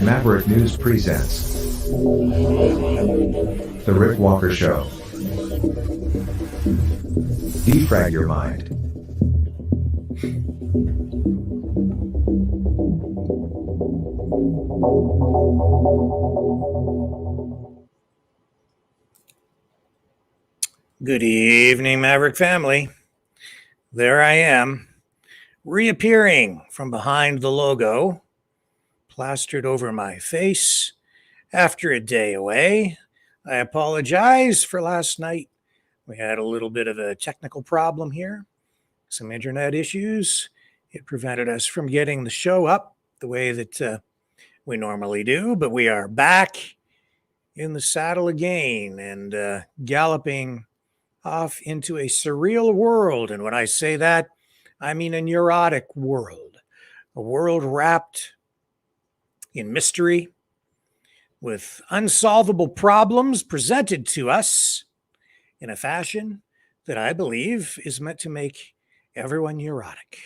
Maverick News presents The Rick Walker Show. Defrag your mind. Good evening, Maverick family. There I am, reappearing from behind the logo, plastered over my face after a day away. I apologize for last night. We had a little bit of a technical problem here, some internet issues. It prevented us from getting the show up the way that we normally do, but we are back in the saddle again and galloping off into a surreal world. And when I say that, I mean a neurotic world, a world wrapped in mystery, with unsolvable problems presented to us in a fashion that I believe is meant to make everyone neurotic.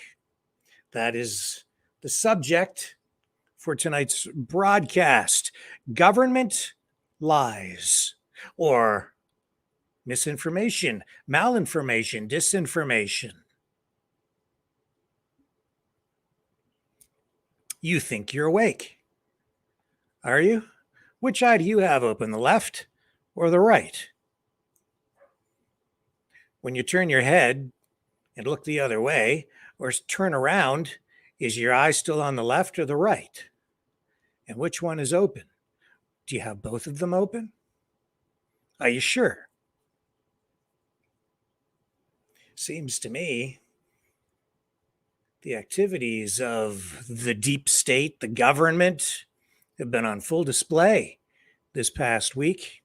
That is the subject for tonight's broadcast: government lies, or misinformation, malinformation, disinformation. You think you're awake. Are you? Which eye do you have open, the left or the right? When you turn your head and look the other way, or turn around, is your eye still on the left or the right? And which one is open? Do you have both of them open? Are you sure? Seems to me the activities of the deep state, the government, have been on full display this past week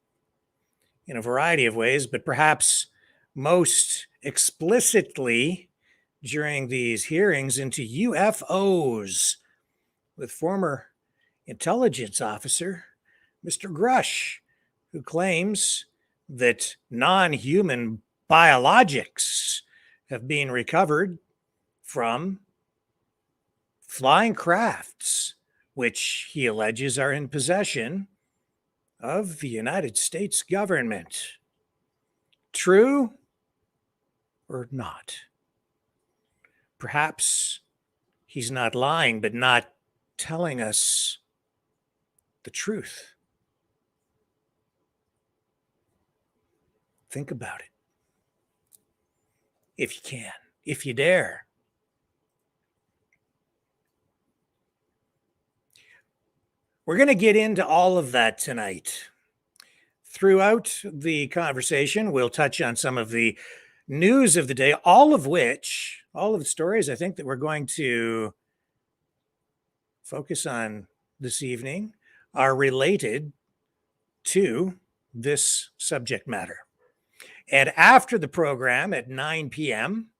in a variety of ways, but perhaps most explicitly during these hearings into UFOs with former intelligence officer Mr. Grush, who claims that non-human biologics have been recovered from flying crafts, which he alleges are in possession of the United States government. True or not? Perhaps he's not lying, but not telling us the truth. Think about it. If you can, if you dare. We're going to get into all of that tonight. Throughout the conversation, we'll touch on some of the news of the day, all of the stories I think that we're going to focus on this evening are related to this subject matter. And after the program at 9 p.m.,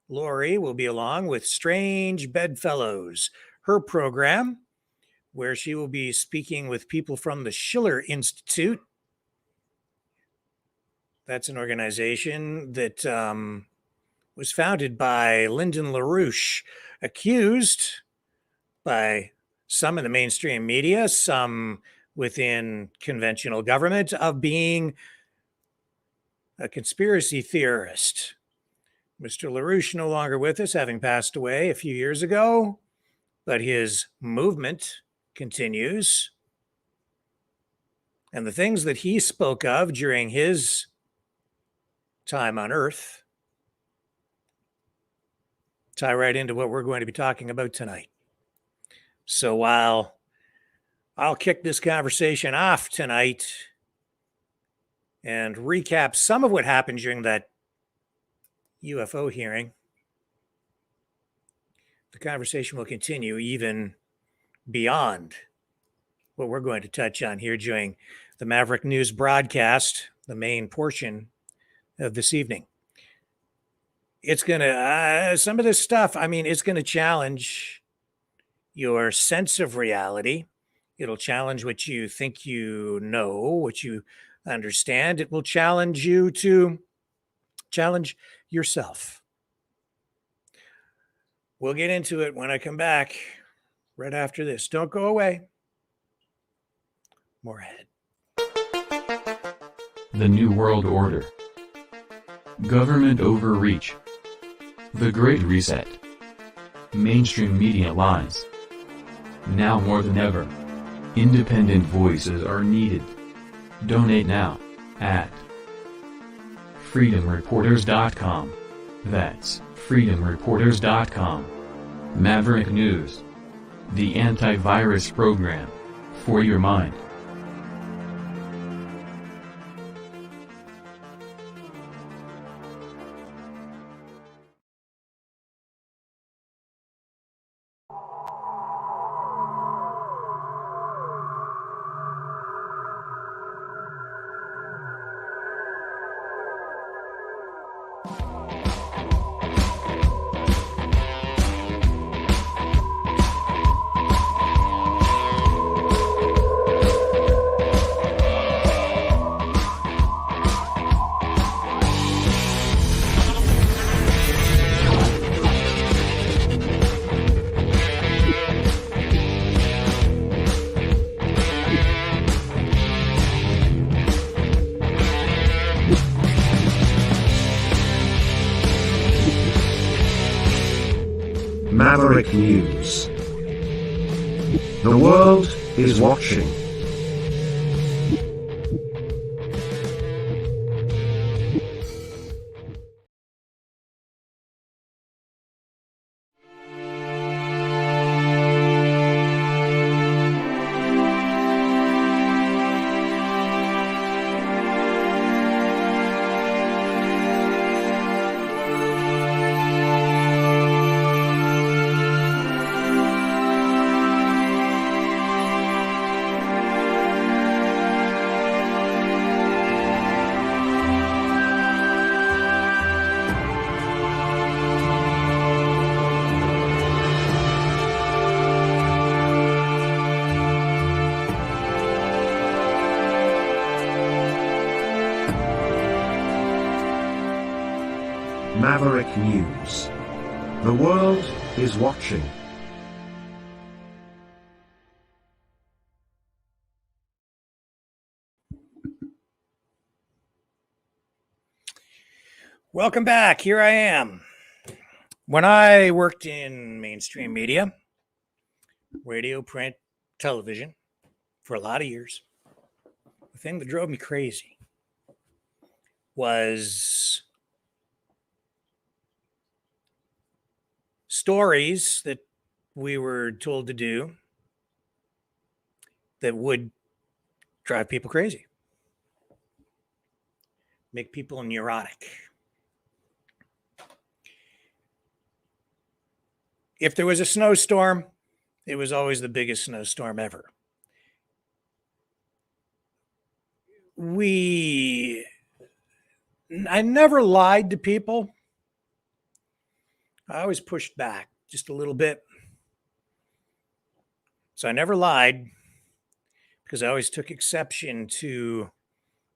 Lori will be along with Strange Bedfellows, her program, where she will be speaking with people from the Schiller Institute. That's an organization that was founded by Lyndon LaRouche, accused by some in the mainstream media, some within conventional government, of being a conspiracy theorist. Mr. LaRouche no longer with us, having passed away a few years ago, but his movement continues. And the things that he spoke of during his time on Earth tie right into what we're going to be talking about tonight. So while I'll kick this conversation off tonight and recap some of what happened during that UFO hearing, the conversation will continue even beyond what we're going to touch on here during the Maverick News broadcast, the main portion of this evening. It's going to, some of this stuff, it's going to challenge your sense of reality. It'll challenge what you think you know, what you understand. It will challenge you to challenge yourself. We'll get into it when I come back right after this. Don't go away. More ahead. The New World Order. Government overreach. The Great Reset. Mainstream media lies. Now more than ever, independent voices are needed. Donate now at freedomreporters.com. That's freedomreporters.com. Maverick News. The antivirus program for your mind. Maverick News. The world is watching. Maverick News. The world is watching. Welcome back. Here I am. When I worked in mainstream media, radio, print, television, for a lot of years, the thing that drove me crazy was stories that we were told to do that would drive people crazy, make people neurotic. If there was a snowstorm, it was always the biggest snowstorm ever. I never lied to people. I always pushed back just a little bit. So I never lied because I always took exception to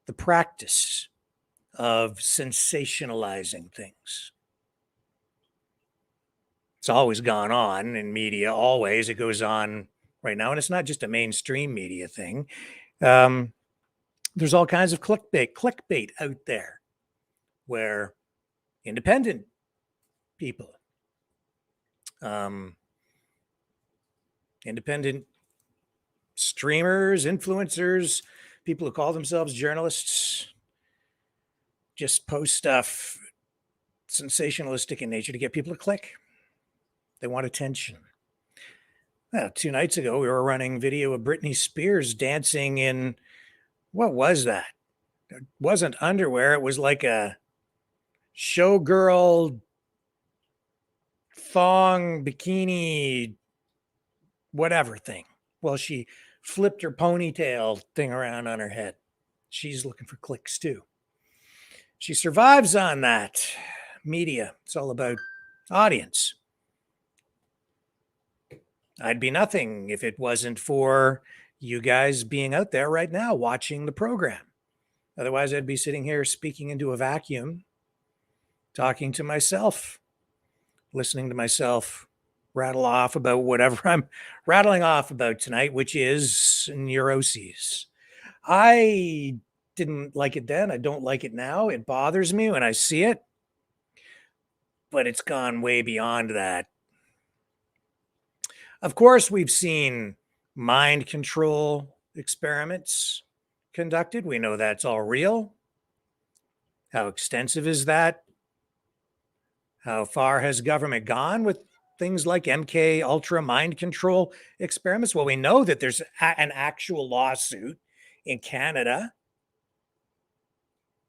the practice of sensationalizing things. It's always gone on in media, always. It goes on right now. And it's not just a mainstream media thing. There's all kinds of clickbait out there where independent people, independent streamers, influencers, people who call themselves journalists, just post stuff sensationalistic in nature to get people to click. They want attention. Well, 2 nights ago, we were running video of Britney Spears dancing in, what was that? It wasn't underwear. It was like a showgirl thong bikini, whatever thing. Well, she flipped her ponytail thing around on her head. She's looking for clicks too. She survives on that. Media, it's all about audience. I'd be nothing if it wasn't for you guys being out there right now watching the program. Otherwise, I'd be sitting here speaking into a vacuum, talking to myself, listening to myself rattle off about whatever I'm rattling off about tonight, which is neuroses. I didn't like it then. I don't like it now. It bothers me when I see it, but it's gone way beyond that. Of course, we've seen mind control experiments conducted. We know that's all real. How extensive is that? How far has government gone with things like MK Ultra mind control experiments? Well, we know that there's an actual lawsuit in Canada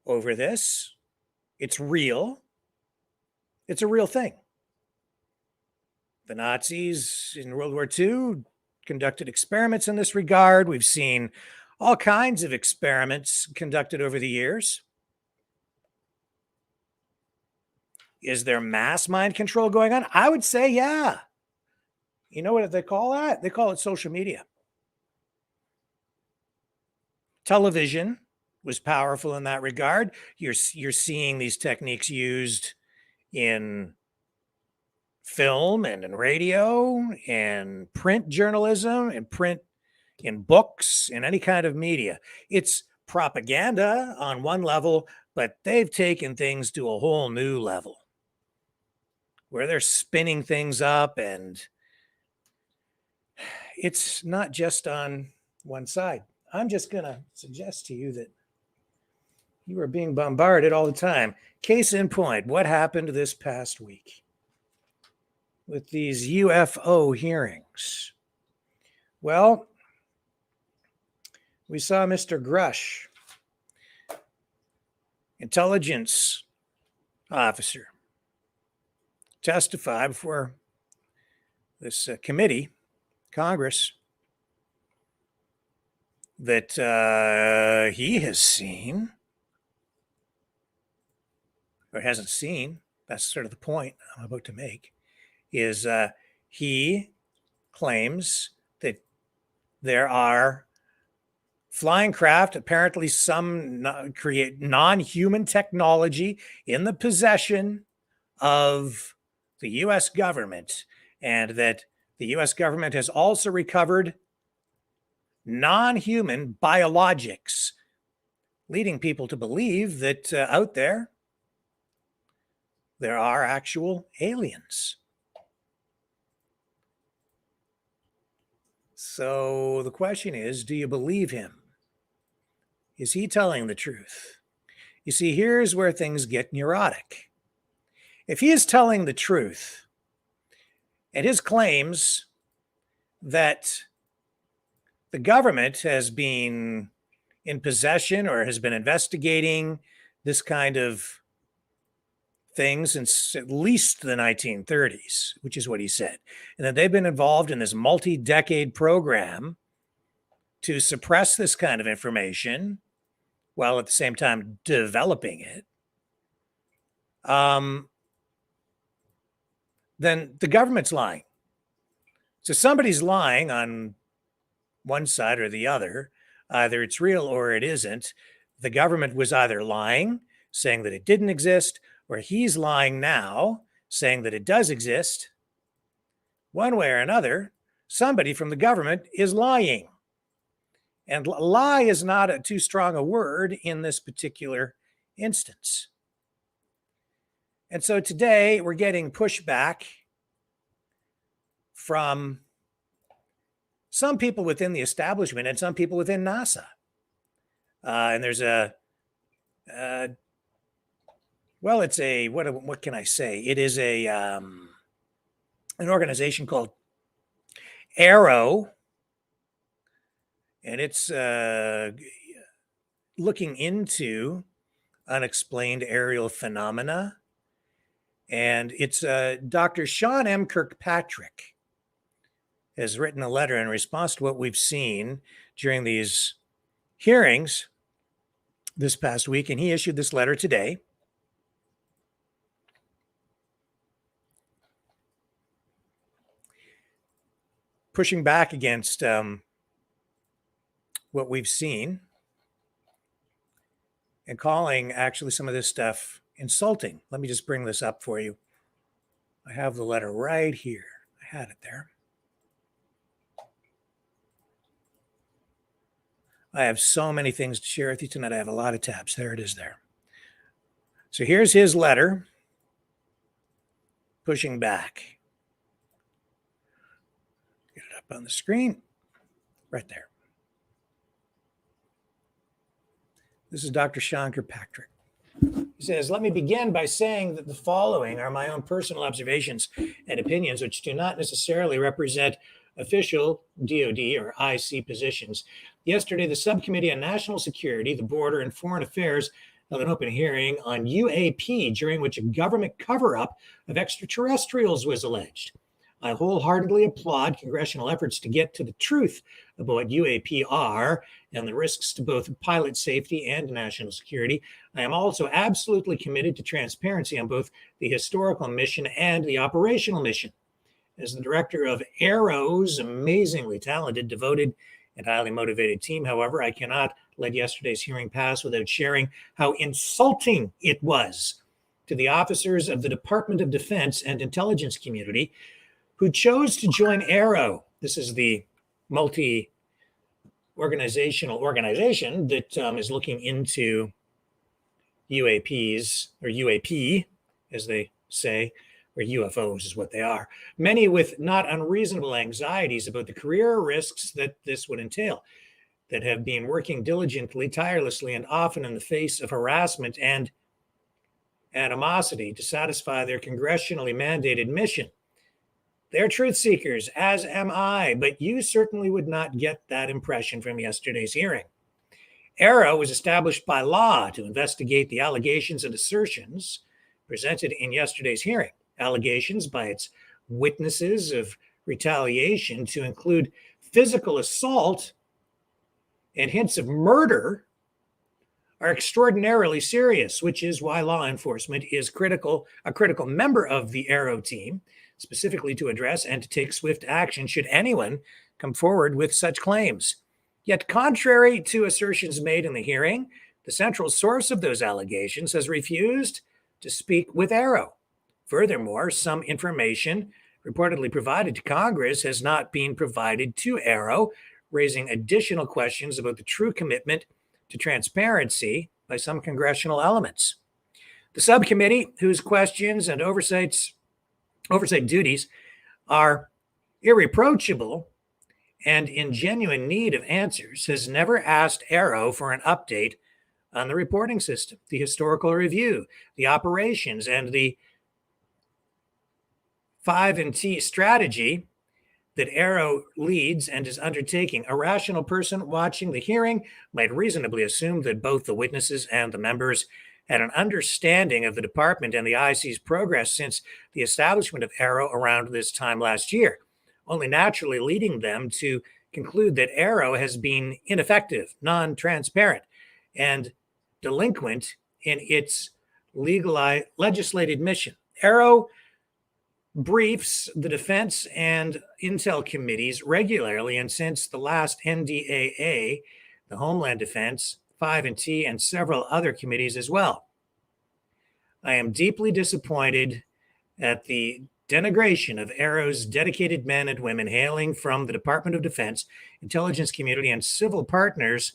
over this. It's real. It's a real thing. The Nazis in World War II conducted experiments in this regard. We've seen all kinds of experiments conducted over the years. Is there mass mind control going on? I would say, yeah. You know what they call that? They call it social media. Television was powerful in that regard. You're seeing these techniques used in film and in radio and print journalism and print in books and any kind of media. It's propaganda on one level, but they've taken things to a whole new level where they're spinning things up, and it's not just on one side. I'm just going to suggest to you that you are being bombarded all the time. Case in point, what happened this past week with these UFO hearings? Well, we saw Mr. Grush, intelligence officer, testify before this committee, Congress, that he has seen, or hasn't seen, that's sort of the point I'm about to make, is he claims that there are flying craft, apparently some create non-human technology in the possession of the U.S. government, and that the U.S. government has also recovered non-human biologics, leading people to believe that out there are actual aliens. So the question is, do you believe him? Is he telling the truth? You see, here's where things get neurotic. If he is telling the truth, and his claims that the government has been in possession or has been investigating this kind of thing since at least the 1930s, which is what he said, and that they've been involved in this multi-decade program to suppress this kind of information while at the same time developing it, then the government's lying. So somebody's lying on one side or the other. Either it's real or it isn't. The government was either lying, saying that it didn't exist, or he's lying now, saying that it does exist. one way or another, somebody from the government is lying. And lie is not too strong a word in this particular instance. And so today we're getting pushback from some people within the establishment and some people within NASA. And there's it's a, what can I say? It is an organization called Arrow, and it's looking into unexplained aerial phenomena. And it's Dr. Sean M. Kirkpatrick has written a letter in response to what we've seen during these hearings this past week, and he issued this letter today. Pushing back against what we've seen and calling actually some of this stuff insulting. Let me just bring this up for you. I have the letter right here. I had it there. I have so many things to share with you tonight. I have a lot of tabs. There it is there. So here's his letter pushing back. Get it up on the screen. Right there. This is Dr. Sean Kirkpatrick. He says, let me begin by saying that the following are my own personal observations and opinions, which do not necessarily represent official DoD or IC positions. Yesterday, the Subcommittee on National Security, the Border, and Foreign Affairs held an open hearing on UAP, during which a government cover-up of extraterrestrials was alleged. I wholeheartedly applaud congressional efforts to get to the truth about what UAP are and the risks to both pilot safety and national security. I am also absolutely committed to transparency on both the historical mission and the operational mission. As the director of Arrow's amazingly talented, devoted, and highly motivated team, however, I cannot let yesterday's hearing pass without sharing how insulting it was to the officers of the Department of Defense and intelligence community who chose to join Arrow. This is the multi-organizational organization that is looking into UAPs, or UAP, as they say, or UFOs is what they are. Many with not unreasonable anxieties about the career risks that this would entail, that have been working diligently, tirelessly, and often in the face of harassment and animosity to satisfy their congressionally mandated mission. They're truth seekers, as am I, but you certainly would not get that impression from yesterday's hearing. Arrow was established by law to investigate the allegations and assertions presented in yesterday's hearing. Allegations by its witnesses of retaliation to include physical assault and hints of murder are extraordinarily serious, which is why law enforcement is a critical member of the Arrow team, specifically to address and to take swift action should anyone come forward with such claims. Yet, contrary to assertions made in the hearing, the central source of those allegations has refused to speak with Arrow. Furthermore, some information reportedly provided to Congress has not been provided to Arrow, raising additional questions about the true commitment to transparency by some congressional elements. The subcommittee, whose questions and oversight duties are irreproachable and in genuine need of answers, has never asked Arrow for an update on the reporting system, the historical review, the operations, and the 5&T strategy that Arrow leads and is undertaking. A rational person watching the hearing might reasonably assume that both the witnesses and the members had an understanding of the department and the IC's progress since the establishment of Arrow around this time last year, only naturally leading them to conclude that Arrow has been ineffective, non-transparent, and delinquent in its legislated mission. Arrow briefs the defense and intel committees regularly, and since the last NDAA, the Homeland Defense, 5&T, and several other committees as well. I am deeply disappointed at the denigration of AARO's dedicated men and women hailing from the Department of Defense, intelligence community, and civil partners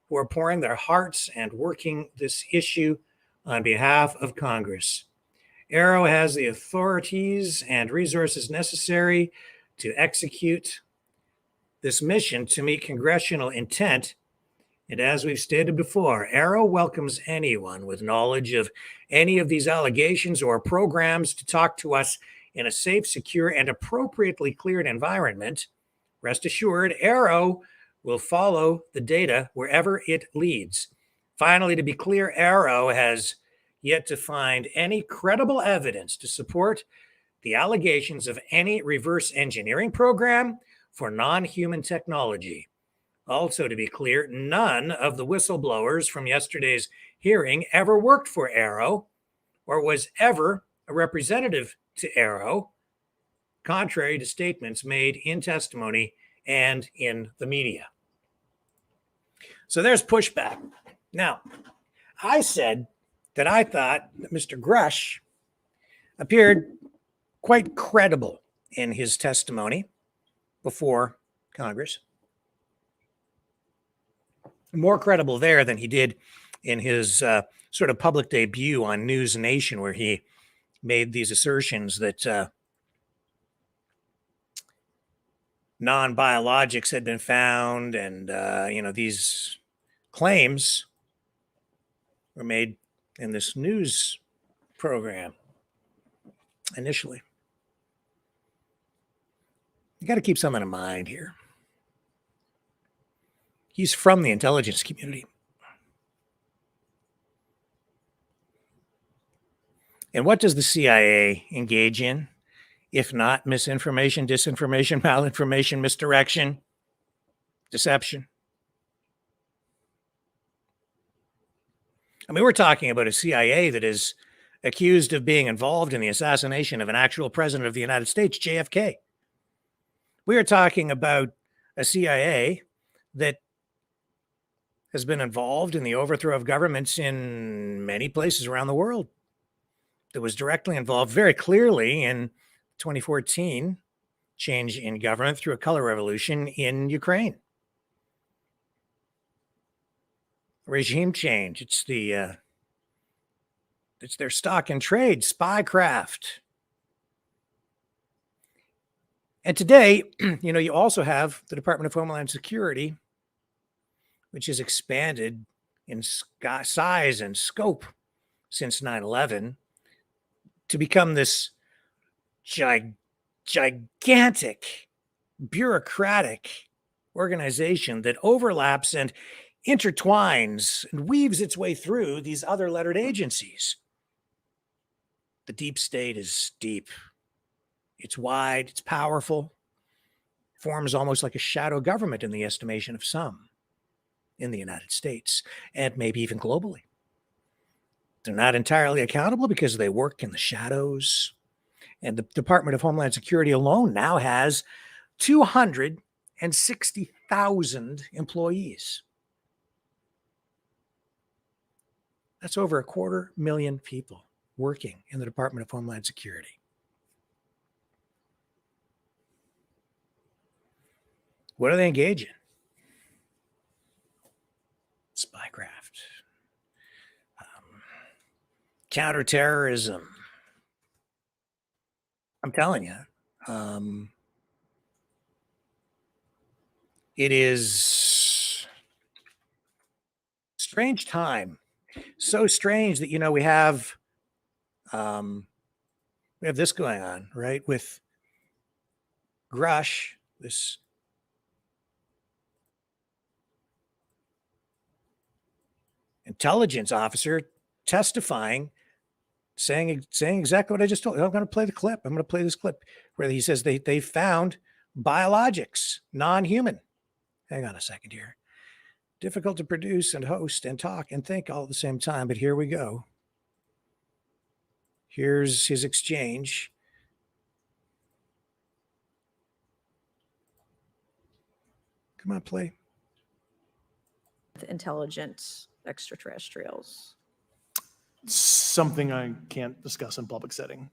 who are pouring their hearts and working this issue on behalf of Congress. AARO has the authorities and resources necessary to execute this mission to meet congressional intent. And as we've stated before, AARO welcomes anyone with knowledge of any of these allegations or programs to talk to us in a safe, secure, and appropriately cleared environment. Rest assured, AARO will follow the data wherever it leads. Finally, to be clear, AARO has yet to find any credible evidence to support the allegations of any reverse engineering program for non-human technology. Also, to be clear, none of the whistleblowers from yesterday's hearing ever worked for AARO or was ever a representative to AARO, contrary to statements made in testimony and in the media. So there's pushback. Now, I said that I thought that Mr. Grush appeared quite credible in his testimony before Congress. More credible there than he did in his sort of public debut on News Nation, where he made these assertions that non-biologics had been found, and these claims were made in this news program initially. You got to keep something in mind here. He's from the intelligence community. And what does the CIA engage in, if not misinformation, disinformation, malinformation, misdirection, deception? I mean, we're talking about a CIA that is accused of being involved in the assassination of an actual president of the United States, JFK. We are talking about a CIA that has been involved in the overthrow of governments in many places around the world, that was directly involved very clearly in 2014 change in government through a color revolution in Ukraine. Regime change. It's their stock and trade, spycraft. And today, you also have the Department of Homeland Security, which has expanded in size and scope since 9/11 to become this gigantic bureaucratic organization that overlaps and intertwines and weaves its way through these other lettered agencies. The deep state is deep. It's wide, it's powerful, forms almost like a shadow government in the estimation of some in the United States and maybe even globally. They're not entirely accountable because they work in the shadows. And the Department of Homeland Security alone now has 260,000 employees. That's over 250,000 people working in the Department of Homeland Security. What do they engage in? Spycraft, counterterrorism. I'm telling you, it is a strange time. So strange that, we have this going on, right? With Grush, this intelligence officer testifying, saying exactly what I just told you. I'm going to play the clip. I'm going to play this clip where he says they found biologics, non-human. Hang on a second here. Difficult to produce and host and talk and think all at the same time, but here we go. Here's his exchange. Come on, play. Intelligent extraterrestrials. Something I can't discuss in public setting.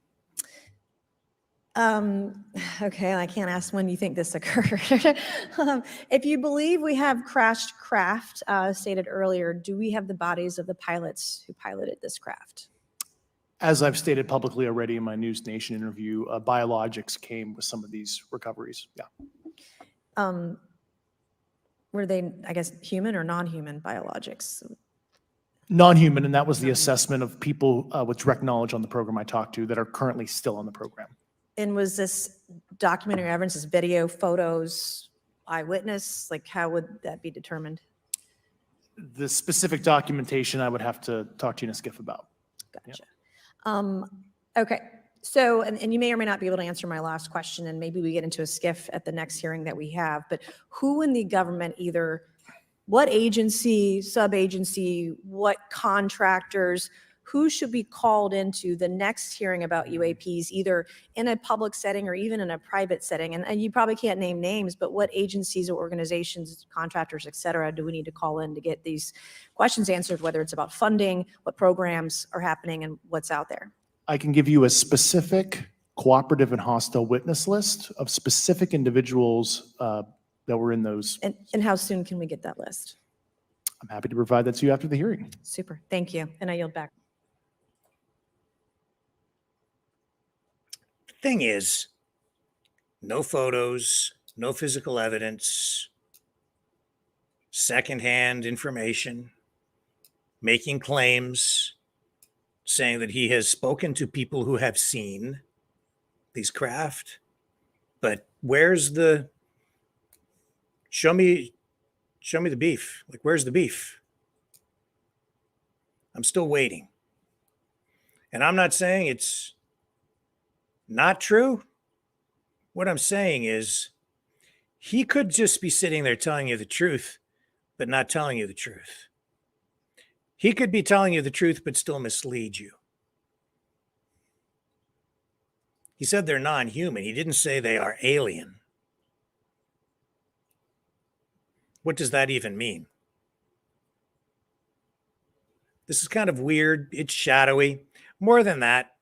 Okay, I can't ask when you think this occurred. If you believe we have crashed craft, stated earlier, do we have the bodies of the pilots who piloted this craft? As I've stated publicly already in my News Nation interview, biologics came with some of these recoveries. Yeah. Were they, I guess, human or non-human biologics? Non-human, and that was the assessment of people with direct knowledge on the program I talked to that are currently still on the program. And was this documentary evidence, this video, photos, eyewitness? Like, how would that be determined? The specific documentation I would have to talk to you in a skiff about. Gotcha. Okay. So, and you may or may not be able to answer my last question, and maybe we get into a skiff at the next hearing that we have, but who in the government, either what agency, sub-agency, what contractors, who should be called into the next hearing about UAPs, either in a public setting or even in a private setting? And you probably can't name names, but what agencies or organizations, contractors, et cetera, do we need to call in to get these questions answered, whether it's about funding, what programs are happening, and what's out there? I can give you a specific cooperative and hostile witness list of specific individuals that were in those. And how soon can we get that list? I'm happy to provide that to you after the hearing. Super. Thank you. And I yield back. Thing is, no photos, no physical evidence, secondhand information, making claims, saying that he has spoken to people who have seen these craft. But where's the show me the beef? Like, where's the beef? I'm still waiting. And I'm not saying it's not true. What I'm saying is he could just be sitting there telling you the truth, but not telling you the truth. He could be telling you the truth, but still mislead you. He said they're non-human. He didn't say they are alien. What does that even mean? This is kind of weird. It's shadowy. More than that,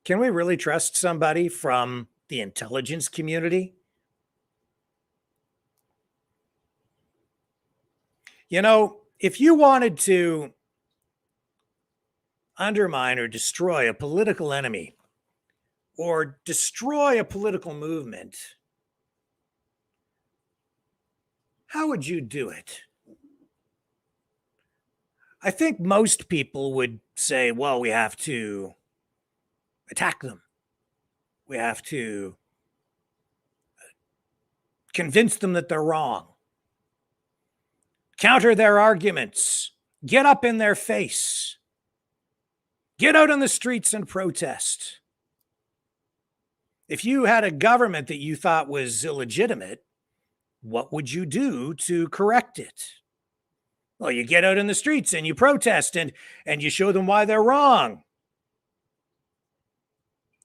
can we really trust somebody from the intelligence community? You know, if you wanted to undermine or destroy a political enemy or destroy a political movement, how would you do it? I think most people would say, well, we have to attack them. We have to convince them that they're wrong. Counter their arguments. Get up in their face. Get out on the streets and protest. If you had a government that you thought was illegitimate, what would you do to correct it? Well, you get out in the streets and you protest and you show them why they're wrong.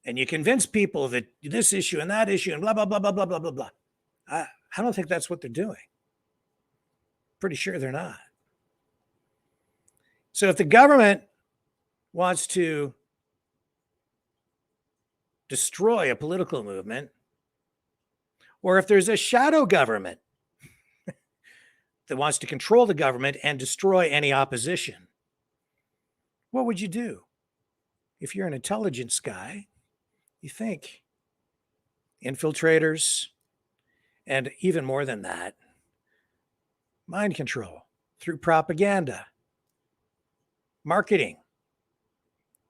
And you convince people that this issue and that issue and blah, blah, blah, blah, blah, blah, blah, blah. I don't think that's what they're doing. Pretty sure they're not. So if the government wants to destroy a political movement, or if there's a shadow government that wants to control the government and destroy any opposition, what would you do? If you're an intelligence guy, you think infiltrators, and even more than that, mind control through propaganda, marketing,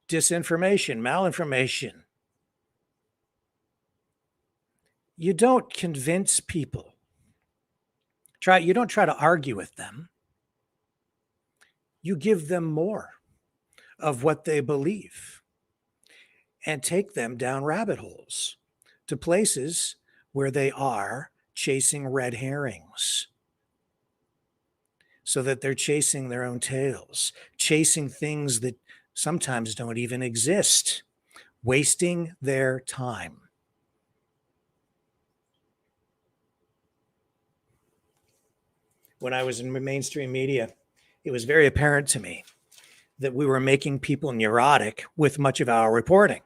disinformation, malinformation. You don't convince people. You don't try to argue with them. You give them more of what they believe and take them down rabbit holes to places where they are chasing red herrings, so that they're chasing their own tails, chasing things that sometimes don't even exist, wasting their time. When I was in mainstream media, it was very apparent to me that we were making people neurotic with much of our reporting.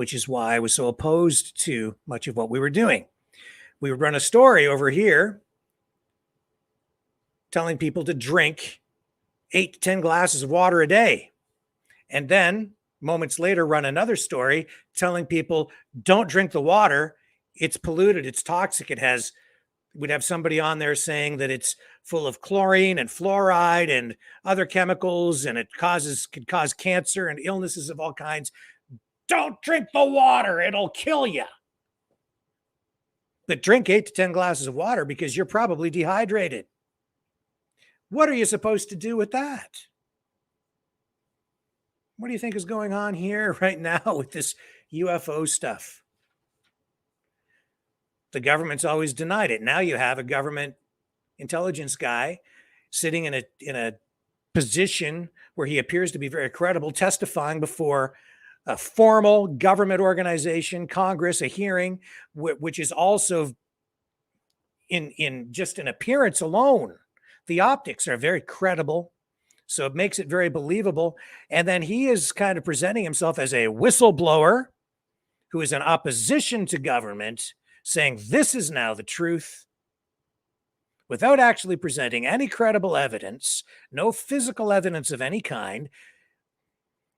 which is why I was so opposed to much of what we were doing. We would run a story over here telling people to drink 8 to 10 glasses of water a day. And then moments later, run another story telling people don't drink the water. It's polluted. It's toxic. We'd have somebody on there saying that it's full of chlorine and fluoride and other chemicals, and it could cause cancer and illnesses of all kinds. Don't drink the water. It'll kill you. But drink 8 to 10 glasses of water because you're probably dehydrated. What are you supposed to do with that? What do you think is going on here right now with this UFO stuff? The government's always denied it. Now you have a government intelligence guy sitting in a position where he appears to be very credible, testifying before a formal government organization, Congress, a hearing, which is also in just an appearance alone. The optics are very credible. So it makes it very believable. And then he is kind of presenting himself as a whistleblower who is in opposition to government, saying this is now the truth, without actually presenting any credible evidence, no physical evidence of any kind,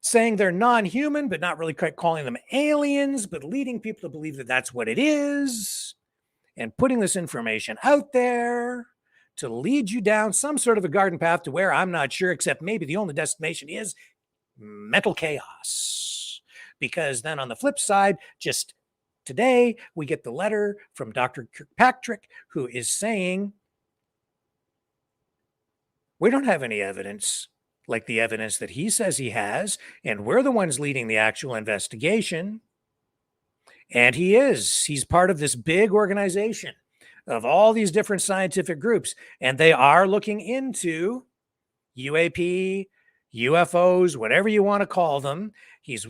saying they're non-human, but not really quite calling them aliens, but leading people to believe that that's what it is, and putting this information out there to lead you down some sort of a garden path to where I'm not sure, except maybe the only destination is mental chaos. Because then on the flip side, just today, we get the letter from Dr. Kirkpatrick, who is saying, we don't have any evidence like the evidence that he says he has, and we're the ones leading the actual investigation. And he's part of this big organization of all these different scientific groups, and they are looking into UAP, UFOs, whatever you want to call them.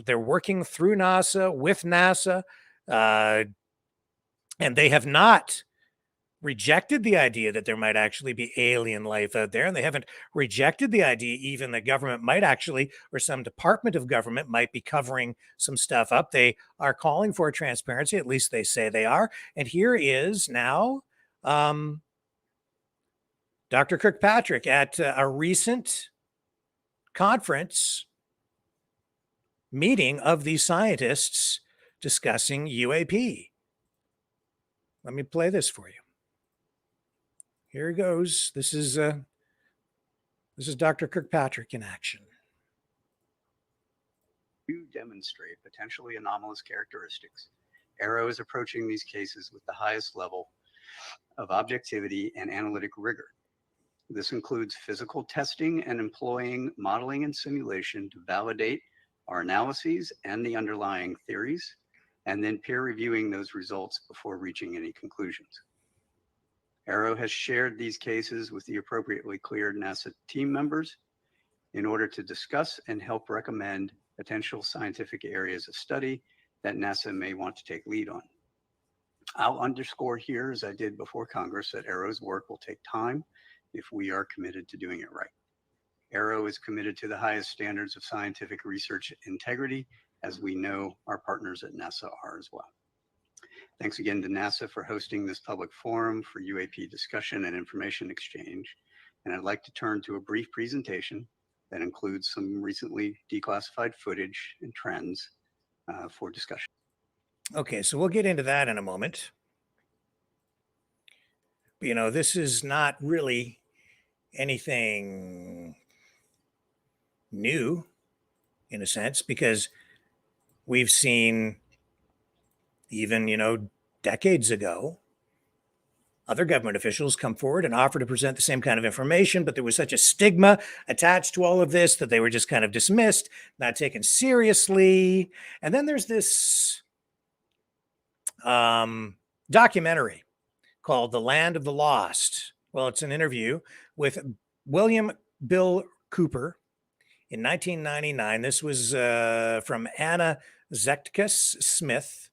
They're working through NASA, with NASA, and they have not rejected the idea that there might actually be alien life out there, and they haven't rejected the idea even that government might actually, or some department of government might be covering some stuff up. They are calling for transparency, at least they say they are. And here is now Dr. Kirkpatrick at a recent conference meeting of these scientists discussing UAP. Let me play this for you. Here it goes. This is Dr. Kirkpatrick in action. To demonstrate potentially anomalous characteristics, AARO is approaching these cases with the highest level of objectivity and analytic rigor. This includes physical testing and employing modeling and simulation to validate our analyses and the underlying theories, and then peer reviewing those results before reaching any conclusions. AARO has shared these cases with the appropriately cleared NASA team members in order to discuss and help recommend potential scientific areas of study that NASA may want to take lead on. I'll underscore here, as I did before Congress, that AARO's work will take time if we are committed to doing it right. AARO is committed to the highest standards of scientific research integrity, as we know our partners at NASA are as well. Thanks again to NASA for hosting this public forum for UAP discussion and information exchange. And I'd like to turn to a brief presentation that includes some recently declassified footage and trends for discussion. Okay, so we'll get into that in a moment. But, you know, this is not really anything new in a sense, because we've seen even, decades ago, other government officials come forward and offer to present the same kind of information, but there was such a stigma attached to all of this that they were just kind of dismissed, not taken seriously. And then there's this documentary called The Land of the Lost. Well, it's an interview with William Bill Cooper in 1999. This was from Anna Zetkus Smith.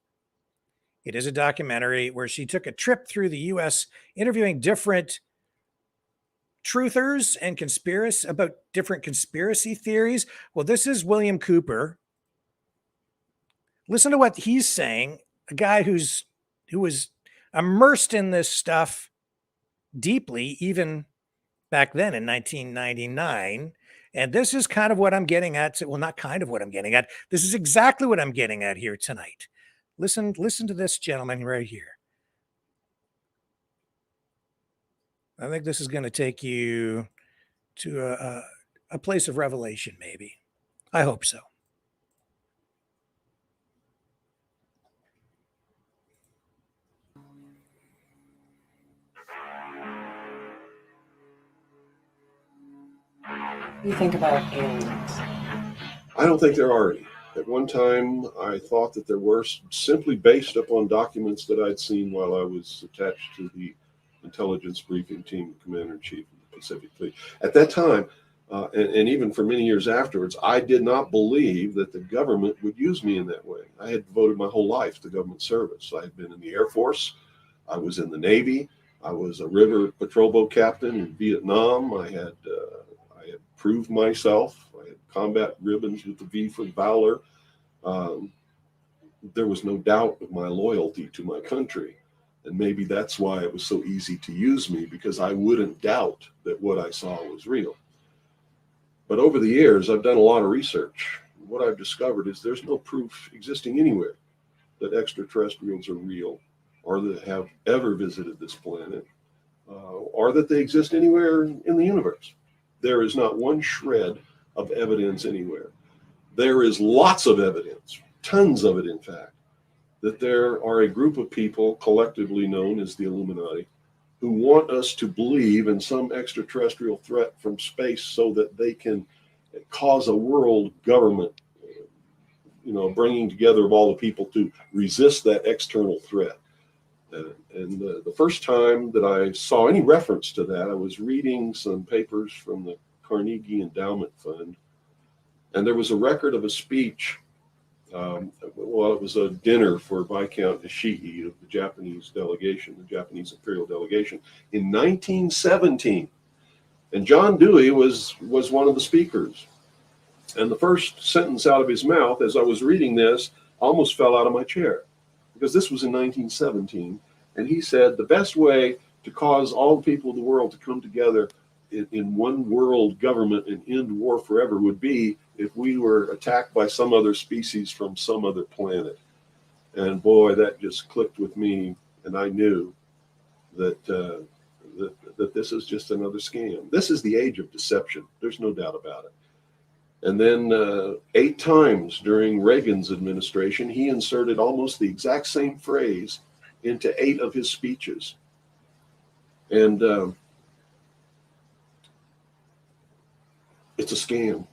It is a documentary where she took a trip through the U.S. interviewing different truthers and about different conspiracy theories. Well, this is William Cooper Listen to what he's saying, a guy who was immersed in this stuff deeply, even back then in 1999. And this is kind of what I'm getting at. Well, not kind of what I'm getting at. This is exactly what I'm getting at here tonight. Listen to this gentleman right here. I think this is going to take you to a place of revelation, maybe. I hope so. You think about aliens? I don't think there are any. At one time, I thought that there were, simply based upon documents that I'd seen while I was attached to the intelligence briefing team, Commander-in-Chief of the Pacific Fleet. At that time, and even for many years afterwards, I did not believe that the government would use me in that way. I had devoted my whole life to government service. I had been in the Air Force. I was in the Navy. I was a river patrol boat captain in Vietnam. I had proved myself. I had combat ribbons with the V for Valor. There was no doubt of my loyalty to my country. And maybe that's why it was so easy to use me, because I wouldn't doubt that what I saw was real. But over the years, I've done a lot of research. What I've discovered is there's no proof existing anywhere that extraterrestrials are real, or that have ever visited this planet, or that they exist anywhere in the universe. There is not one shred of evidence anywhere. There is lots of evidence, tons of it in fact, that there are a group of people collectively known as the Illuminati who want us to believe in some extraterrestrial threat from space so that they can cause a world government, bringing together of all the people to resist that external threat. And the first time that I saw any reference to that, I was reading some papers from the Carnegie Endowment Fund, and there was a record of a speech. It was a dinner for Viscount Ishii of the Japanese delegation, the Japanese imperial delegation, in 1917. And John Dewey was one of the speakers. And the first sentence out of his mouth, as I was reading this, almost fell out of my chair, because this was in 1917. And he said the best way to cause all the people of the world to come together in one world government and end war forever would be if we were attacked by some other species from some other planet. And boy, that just clicked with me, and I knew that that this is just another scam. This is the age of deception. There's no doubt about it. And then 8 times during Reagan's administration, he inserted almost the exact same phrase into 8 of his speeches. And it's a scam.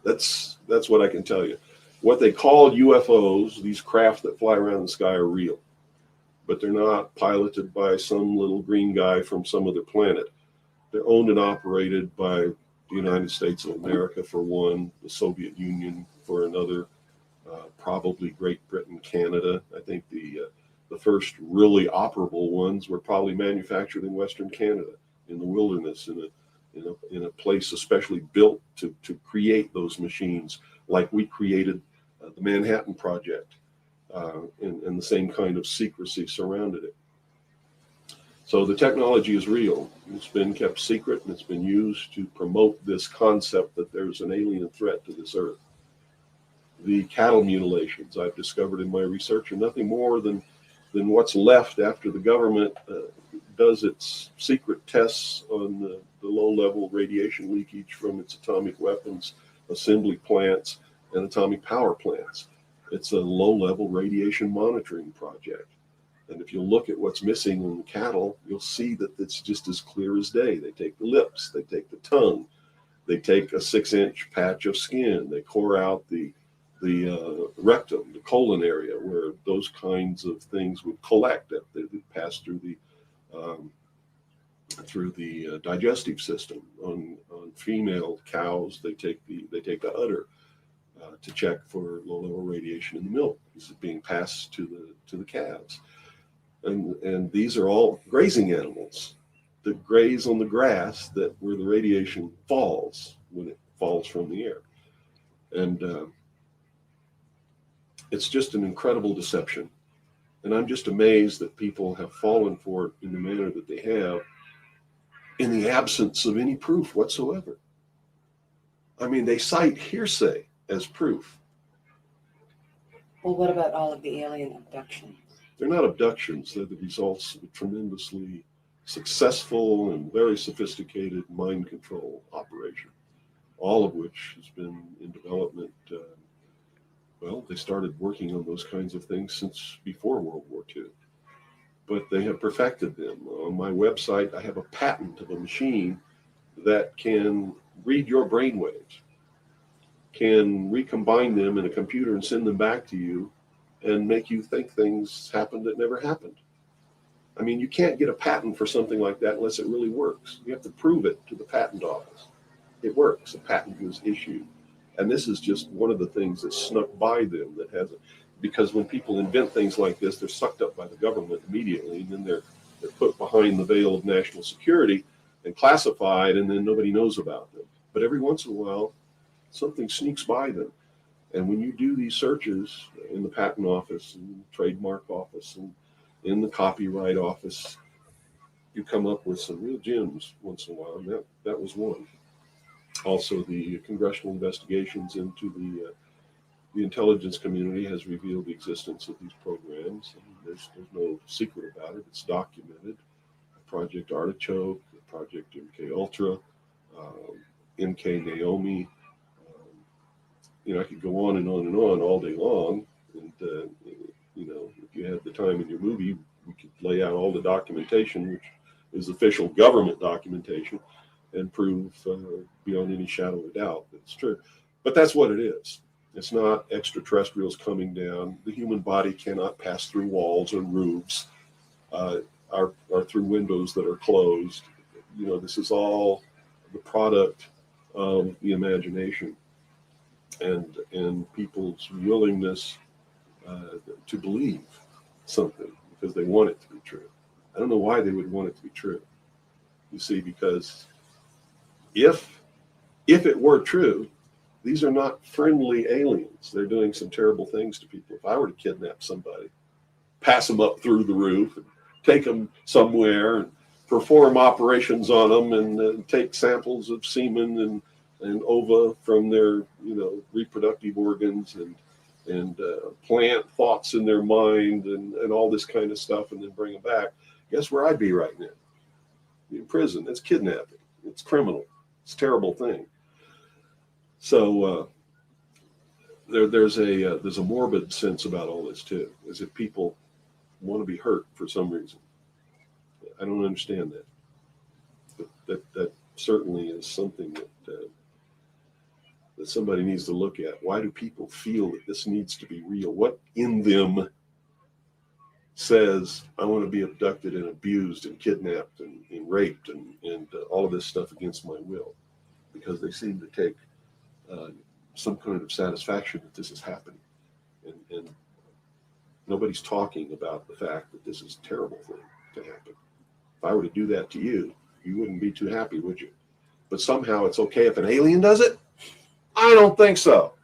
That's what I can tell you. What they call UFOs, these craft that fly around the sky, are real, but they're not piloted by some little green guy from some other planet. They're owned and operated by the United States of America for one, the Soviet Union for another, probably Great Britain, Canada. I think the first really operable ones were probably manufactured in Western Canada, in the wilderness, in a place especially built to create those machines, like we created the Manhattan Project, and the same kind of secrecy surrounded it. So the technology is real. It's been kept secret, and it's been used to promote this concept that there's an alien threat to this earth. The cattle mutilations I've discovered in my research are nothing more than what's left after the government does its secret tests on the low-level radiation leakage from its atomic weapons assembly plants and atomic power plants. It's a low-level radiation monitoring project. And if you look at what's missing in the cattle, you'll see that it's just as clear as day. They take the lips, they take the tongue, they take a 6-inch patch of skin, they core out the rectum, the colon area, where those kinds of things would collect. They pass through the digestive system. On female cows, they take the udder to check for low-level radiation in the milk. This is being passed to the calves. And these are all grazing animals that graze on the grass where the radiation falls when it falls from the air. And It's just an incredible deception. And I'm just amazed that people have fallen for it in the manner that they have in the absence of any proof whatsoever. I mean, they cite hearsay as proof. Well, what about all of the alien abductions? They're not abductions. They're the results of a tremendously successful and very sophisticated mind control operation, all of which has been in development. Well, they started working on those kinds of things since before World War II, but they have perfected them. On my website, I have a patent of a machine that can read your brainwaves, can recombine them in a computer and send them back to you and make you think things happened that never happened. I mean, you can't get a patent for something like that unless it really works. You have to prove it to the patent office. It works. A patent was issued. And this is just one of the things that snuck by them that hasn't, because when people invent things like this, they're sucked up by the government immediately, and then they're put behind the veil of national security and classified, and then nobody knows about them. But every once in a while, something sneaks by them. And when you do these searches in the patent office and the trademark office and in the copyright office, you come up with some real gems once in a while. And that was one. Also, the congressional investigations into the intelligence community has revealed the existence of these programs. And there's no secret about it. It's documented. Project Artichoke, Project MK Ultra, MK Naomi. I could go on and on and on all day long. And, if you had the time in your movie, we could lay out all the documentation, which is official government documentation, and prove beyond any shadow of a doubt that it's true. But that's what it is. It's not extraterrestrials coming down. The human body cannot pass through walls and roofs, or through windows that are closed. This is all the product of the imagination and people's willingness to believe something because they want it to be true. I don't know why they would want it to be true. You see, because if it were true, these are not friendly aliens. They're doing some terrible things to people. If I were to kidnap somebody, pass them up through the roof, and take them somewhere, and perform operations on them, and take samples of semen and ova from their reproductive organs, and plant thoughts in their mind, and all this kind of stuff, and then bring them back, guess where I'd be right now? In prison. It's kidnapping. It's criminal. It's a terrible thing. So there's a morbid sense about all this too, is that people want to be hurt for some reason. I don't understand that. That certainly is something that somebody needs to look at. Why do people feel that this needs to be real? What in them says, I want to be abducted and abused and kidnapped and raped and all of this stuff against my will? Because they seem to take some kind of satisfaction that this is happening. And nobody's talking about the fact that this is a terrible thing to happen. If I were to do that to you, you wouldn't be too happy, would you? But somehow it's okay if an alien does it? I don't think so.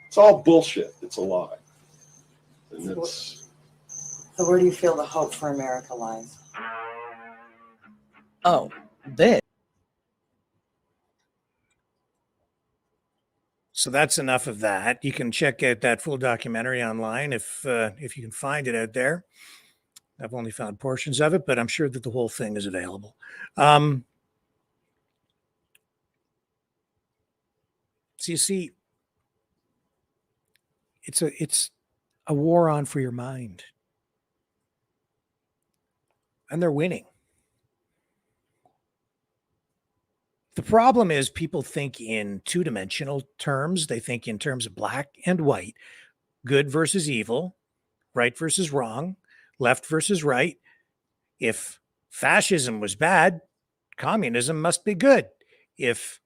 It's all bullshit. It's a lie. And that's... So where do you feel the hope for America lies? Oh, this. So that's enough of that. You can check out that full documentary online if you can find it out there. I've only found portions of it, but I'm sure that the whole thing is available. So you see, it's a war on for your mind, and they're winning. The problem is people think in two-dimensional terms. They think in terms of black and white, good versus evil, right versus wrong, left versus right. If fascism was bad, communism must be good. If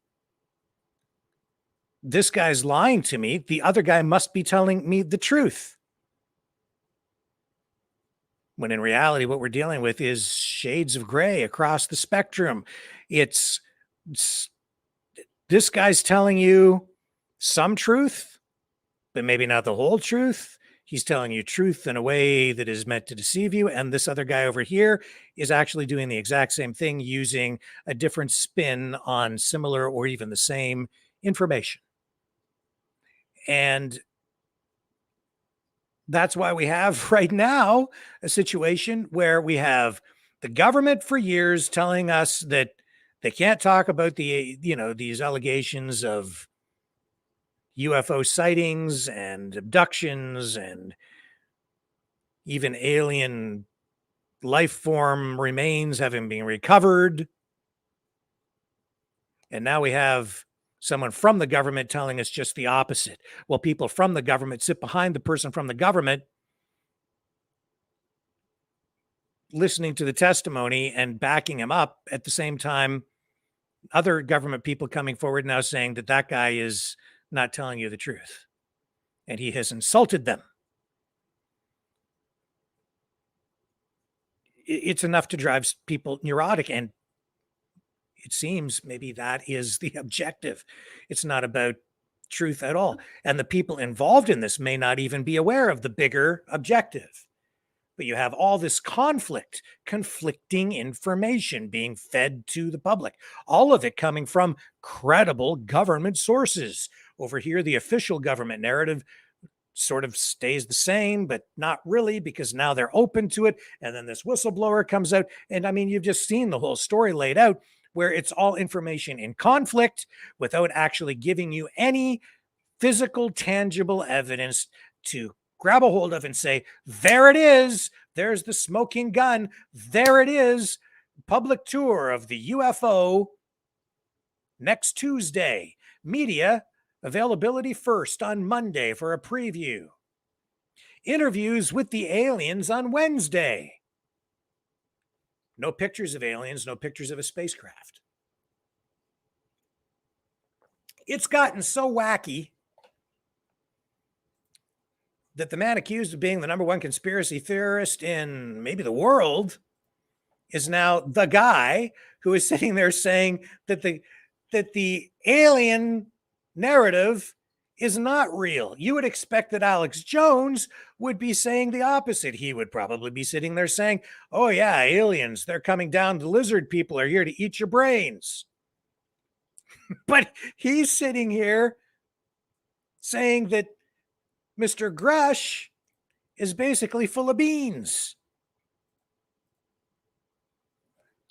this guy's lying to me, the other guy must be telling me the truth. When in reality, what we're dealing with is shades of gray across the spectrum. It's this guy's telling you some truth, but maybe not the whole truth. he's telling you truth in a way that is meant to deceive you. And this other guy over here is actually doing the exact same thing using a different spin on similar or even the same information. And that's why we have right now a situation where we have the government for years telling us that they can't talk about these allegations of UFO sightings and abductions and even alien life form remains having been recovered. And now we have someone from the government telling us just the opposite. Well, people from the government sit behind the person from the government, listening to the testimony and backing him up. At the same time, other government people coming forward now saying that that guy is not telling you the truth and he has insulted them. It's enough to drive people neurotic, and it seems maybe that is the objective. It's not about truth at all. And the people involved in this may not even be aware of the bigger objective. But you have all this conflicting information being fed to the public, all of it coming from credible government sources. Over here, the official government narrative sort of stays the same, but not really, because now they're open to it. And then this whistleblower comes out. And I mean, you've just seen the whole story laid out where it's all information in conflict without actually giving you any physical, tangible evidence to grab a hold of and say, there it is. There's the smoking gun. There it is. Public tour of the UFO next Tuesday. Media availability first on Monday for a preview. Interviews with the aliens on Wednesday. No pictures of aliens, no pictures of a spacecraft. It's gotten so wacky that the man accused of being the #1 conspiracy theorist in maybe the world is now the guy who is sitting there saying that the alien narrative is not real. You would expect that Alex Jones would be saying the opposite. He would probably be sitting there saying, oh yeah, aliens, they're coming down. The lizard people are here to eat your brains. But he's sitting here saying that Mr. Grush is basically full of beans.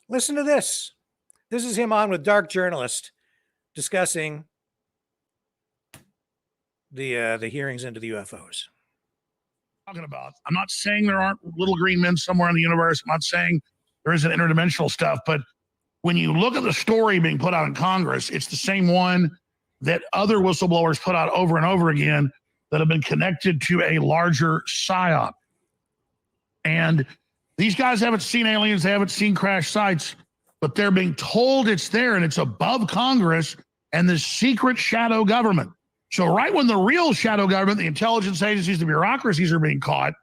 Listen to this. This is him on with Dark Journalist discussing the hearings into the UFOs. Talking about. I'm not saying there aren't little green men somewhere in the universe. I'm not saying there isn't interdimensional stuff, but when you look at the story being put out in Congress, it's the same one that other whistleblowers put out over and over again that have been connected to a larger psyop. And these guys haven't seen aliens, they haven't seen crash sites, but they're being told it's there and it's above Congress and the secret shadow government. So right when the real shadow government, the intelligence agencies, the bureaucracies are being caught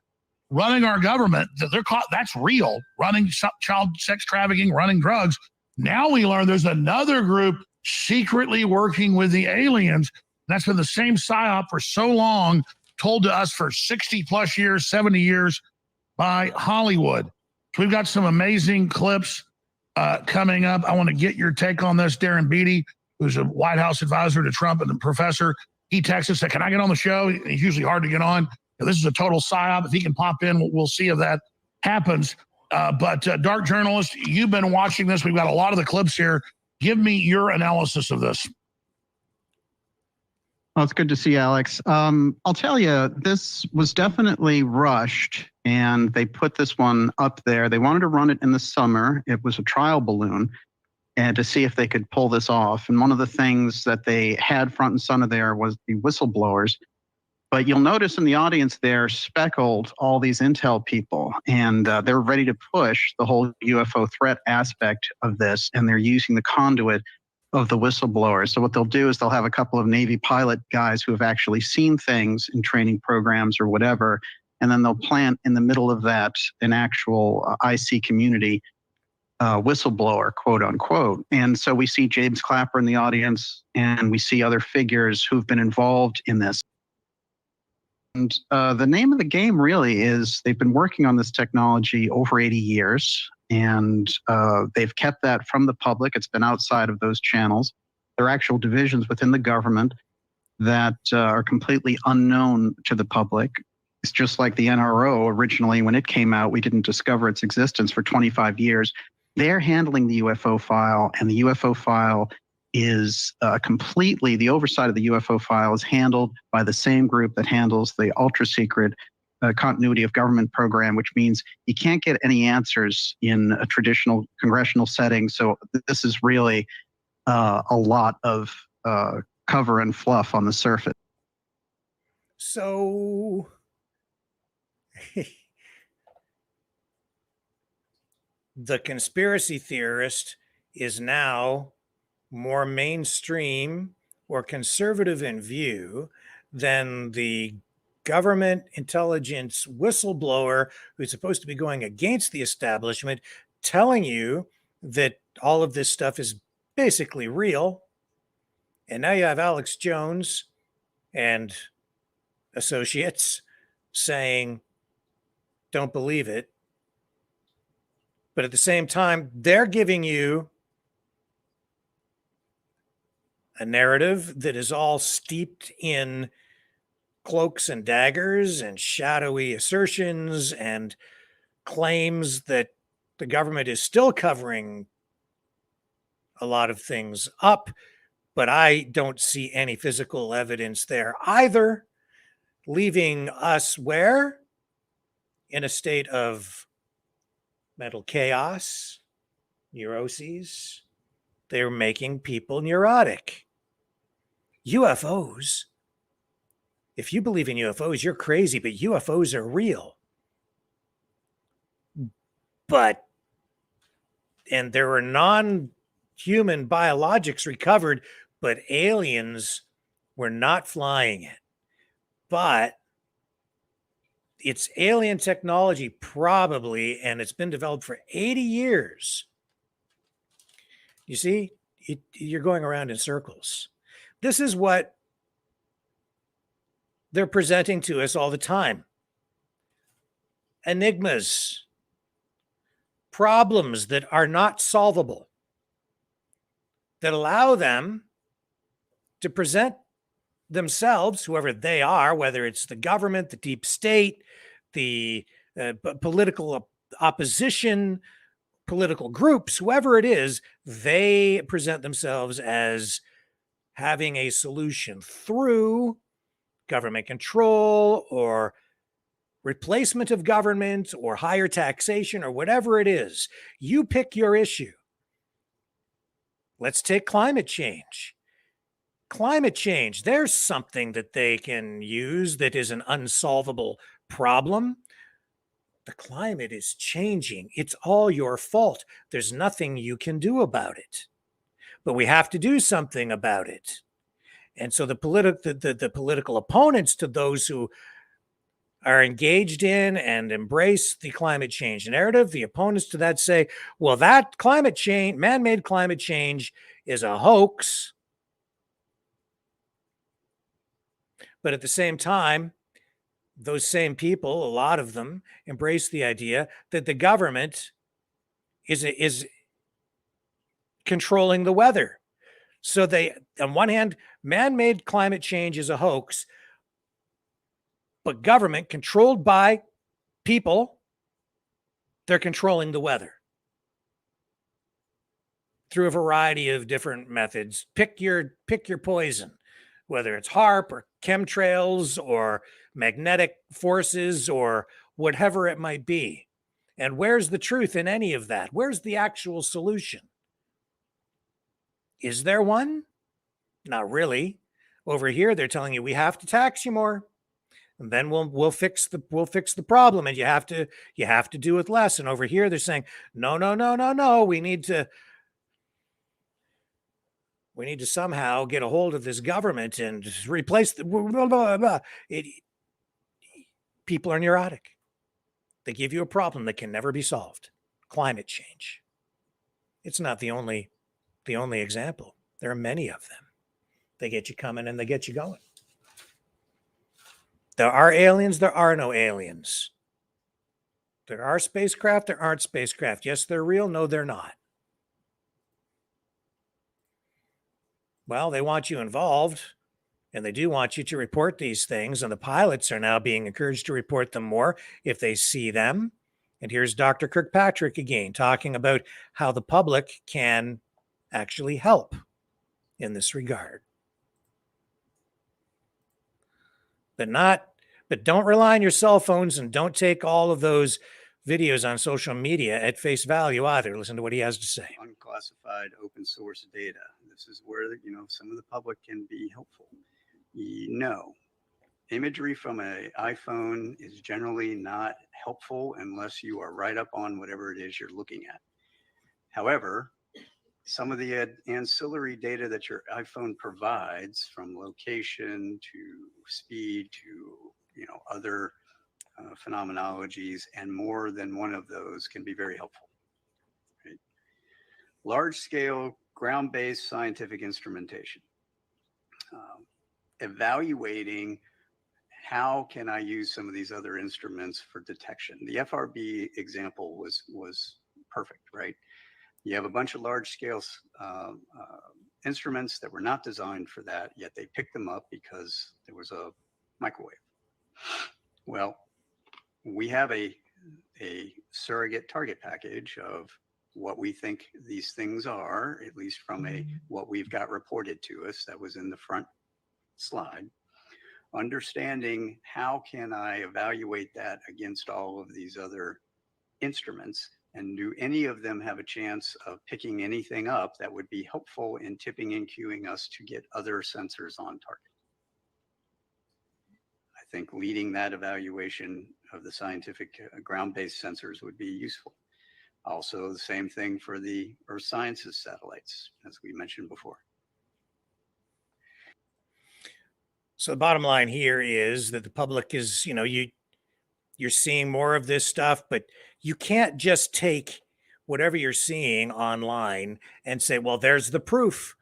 running our government, they're caught, that's real, running child sex trafficking, running drugs. Now we learn there's another group secretly working with the aliens. That's been the same psyop for so long, told to us for 60 plus years, 70 years by Hollywood. So we've got some amazing clips coming up. I want to get your take on this. Darren Beatty, who's a White House advisor to Trump and a professor, he texted, said, can I get on the show? He's usually hard to get on. This is a total psyop. If he can pop in, we'll see if that happens. But Dark Journalist, you've been watching this. We've got a lot of the clips here. Give me your analysis of this. Well, it's good to see you, Alex. I'll tell you, this was definitely rushed, and they put this one up there. They wanted to run it in the summer. It was a trial balloon, and to see if they could pull this off. And one of the things that they had front and center there was the whistleblowers. But you'll notice in the audience there speckled all these intel people, and they're ready to push the whole UFO threat aspect of this, and they're using the conduit of the whistleblowers. So what they'll do is they'll have a couple of Navy pilot guys who have actually seen things in training programs or whatever, and then they'll plant in the middle of that an actual IC community whistleblower, quote unquote. And so we see James Clapper in the audience, and we see other figures who've been involved in this. the name of the game really is they've been working on this technology over 80 years, and they've kept that from the public. It's been outside of those channels. There are actual divisions within the government that are completely unknown to the public. It's just like the NRO originally, when it came out, we didn't discover its existence for 25 years. They're handling the UFO file, and the UFO file is completely, the oversight of the UFO file is handled by the same group that handles the ultra secret continuity of government program, which means you can't get any answers in a traditional congressional setting. So this is really a lot of cover and fluff on the surface. So the conspiracy theorist is now more mainstream or conservative in view than the government intelligence whistleblower who's supposed to be going against the establishment, telling you that all of this stuff is basically real. And now you have Alex Jones and associates saying, don't believe it. But at the same time, they're giving you a narrative that is all steeped in cloaks and daggers and shadowy assertions and claims that the government is still covering a lot of things up, but I don't see any physical evidence there either, leaving us where? In a state of mental chaos, neuroses. They're making people neurotic. UFOs, if you believe in UFOs, you're crazy, but UFOs are real. And there are non-human biologics recovered, but aliens were not flying it. But it's alien technology probably, and it's been developed for 80 years. You see, you're going around in circles. This is what they're presenting to us all the time. Enigmas, problems that are not solvable, that allow them to present themselves, whoever they are, whether it's the government, the deep state, the political opposition, political groups, whoever it is, they present themselves as having a solution through government control or replacement of government or higher taxation or whatever it is. You pick your issue. Let's take climate change. Climate change, there's something that they can use that is an unsolvable problem. The climate is changing. It's all your fault. There's nothing you can do about it. But we have to do something about it. And so the political opponents to those who are engaged in and embrace the climate change narrative, the opponents to that say, well, that climate change, man-made climate change is a hoax. But at the same time, those same people, a lot of them, embrace the idea that the government is controlling the weather. So they, on one hand, man-made climate change is a hoax, but government controlled by people, they're controlling the weather through a variety of different methods. Pick your poison, whether it's HAARP or chemtrails or magnetic forces or whatever it might be. And where's the truth in any of that? Where's the actual solution? Is there one? Not really. Over here, they're telling you we have to tax you more, and then we'll fix the problem, and you have to do with less. And over here, they're saying no. We need to somehow get a hold of this government and replace the blah, blah, blah. People are neurotic. They give you a problem that can never be solved. Climate change. It's not the only example. There are many of them. They get you coming and they get you going. There are aliens, there are no aliens. There are spacecraft, there aren't spacecraft. Yes, they're real. No, they're not. Well, they want you involved, and they do want you to report these things, and the pilots are now being encouraged to report them more if they see them. And here's Dr. Kirkpatrick again talking about how the public can actually help in this regard. But don't rely on your cell phones, and don't take all of those videos on social media at face value either. Listen to what he has to say. Unclassified open source data. This is where, some of the public can be helpful. Imagery from an iPhone is generally not helpful unless you are right up on whatever it is you're looking at. However, some of the ancillary data that your iPhone provides, from location to speed to other phenomenologies, and more than one of those, can be very helpful. Right? Large-scale ground-based scientific instrumentation, evaluating how can I use some of these other instruments for detection. The FRB example was perfect, right? You have a bunch of large-scale instruments that were not designed for that, yet they picked them up because there was a microwave. Well, we have a surrogate target package of what we think these things are, at least from what we've got reported to us that was in the front slide. Understanding how can I evaluate that against all of these other instruments, and do any of them have a chance of picking anything up that would be helpful in tipping and cueing us to get other sensors on target. I think leading that evaluation of the scientific ground-based sensors would be useful. Also, the same thing for the Earth Sciences satellites, as we mentioned before. So the bottom line here is that the public is, you're seeing more of this stuff, but you can't just take whatever you're seeing online and say, well, there's the proof.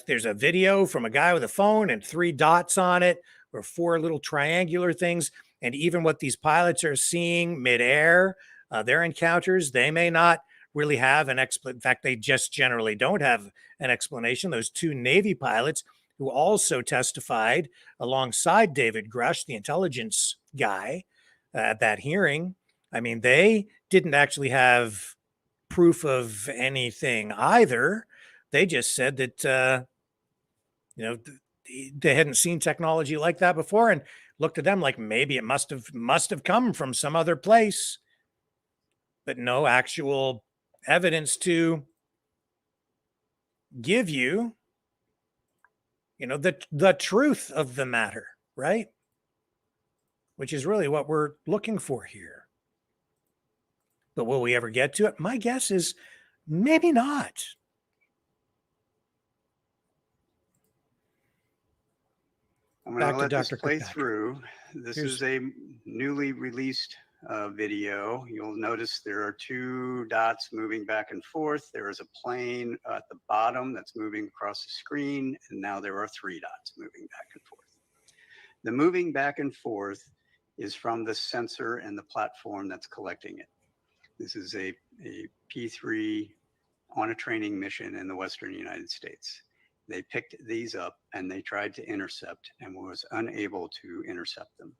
There's a video from a guy with a phone and 3 dots on it, or 4 little triangular things. And even what these pilots are seeing midair, their encounters, they may not really have an explanation. In fact, they just generally don't have an explanation. Those 2 Navy pilots who also testified alongside David Grush, the intelligence guy, at that hearing, I mean, they didn't actually have proof of anything either. They just said that, they hadn't seen technology like that before, and looked at them like maybe it must have come from some other place, but no actual evidence to give you, the truth of the matter, right? Which is really what we're looking for here. But will we ever get to it? My guess is maybe not. I'm going to let Dr. this play Kirkpatrick. through. This is a newly released video. You'll notice there are 2 dots moving back and forth. There is a plane at the bottom that's moving across the screen, and now there are 3 dots moving back and forth. The moving back and forth is from the sensor and the platform that's collecting it. This is a P3 on a training mission in the Western United States. They picked these up and they tried to intercept and was unable to intercept them.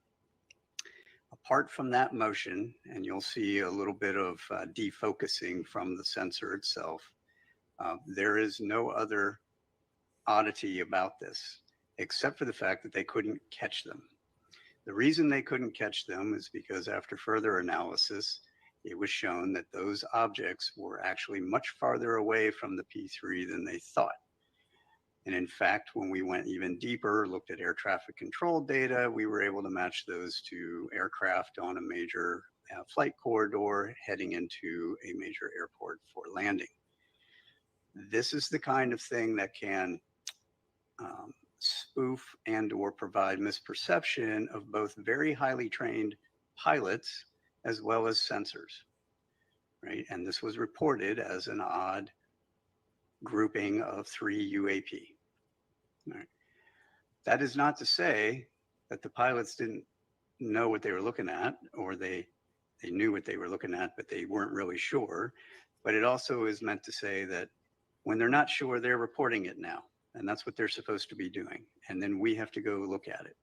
Apart from that motion, and you'll see a little bit of defocusing from the sensor itself, there is no other oddity about this, except for the fact that they couldn't catch them. The reason they couldn't catch them is because after further analysis, it was shown that those objects were actually much farther away from the P3 than they thought. And in fact, when we went even deeper, looked at air traffic control data, we were able to match those to aircraft on a major flight corridor heading into a major airport for landing. This is the kind of thing that can spoof and or provide misperception of both very highly trained pilots as well as sensors, right? And this was reported as an odd grouping of 3 UAP. Right. That is not to say that the pilots didn't know what they were looking at, or they knew what they were looking at, but they weren't really sure. But it also is meant to say that when they're not sure, they're reporting it now. And that's what they're supposed to be doing. And then we have to go look at it.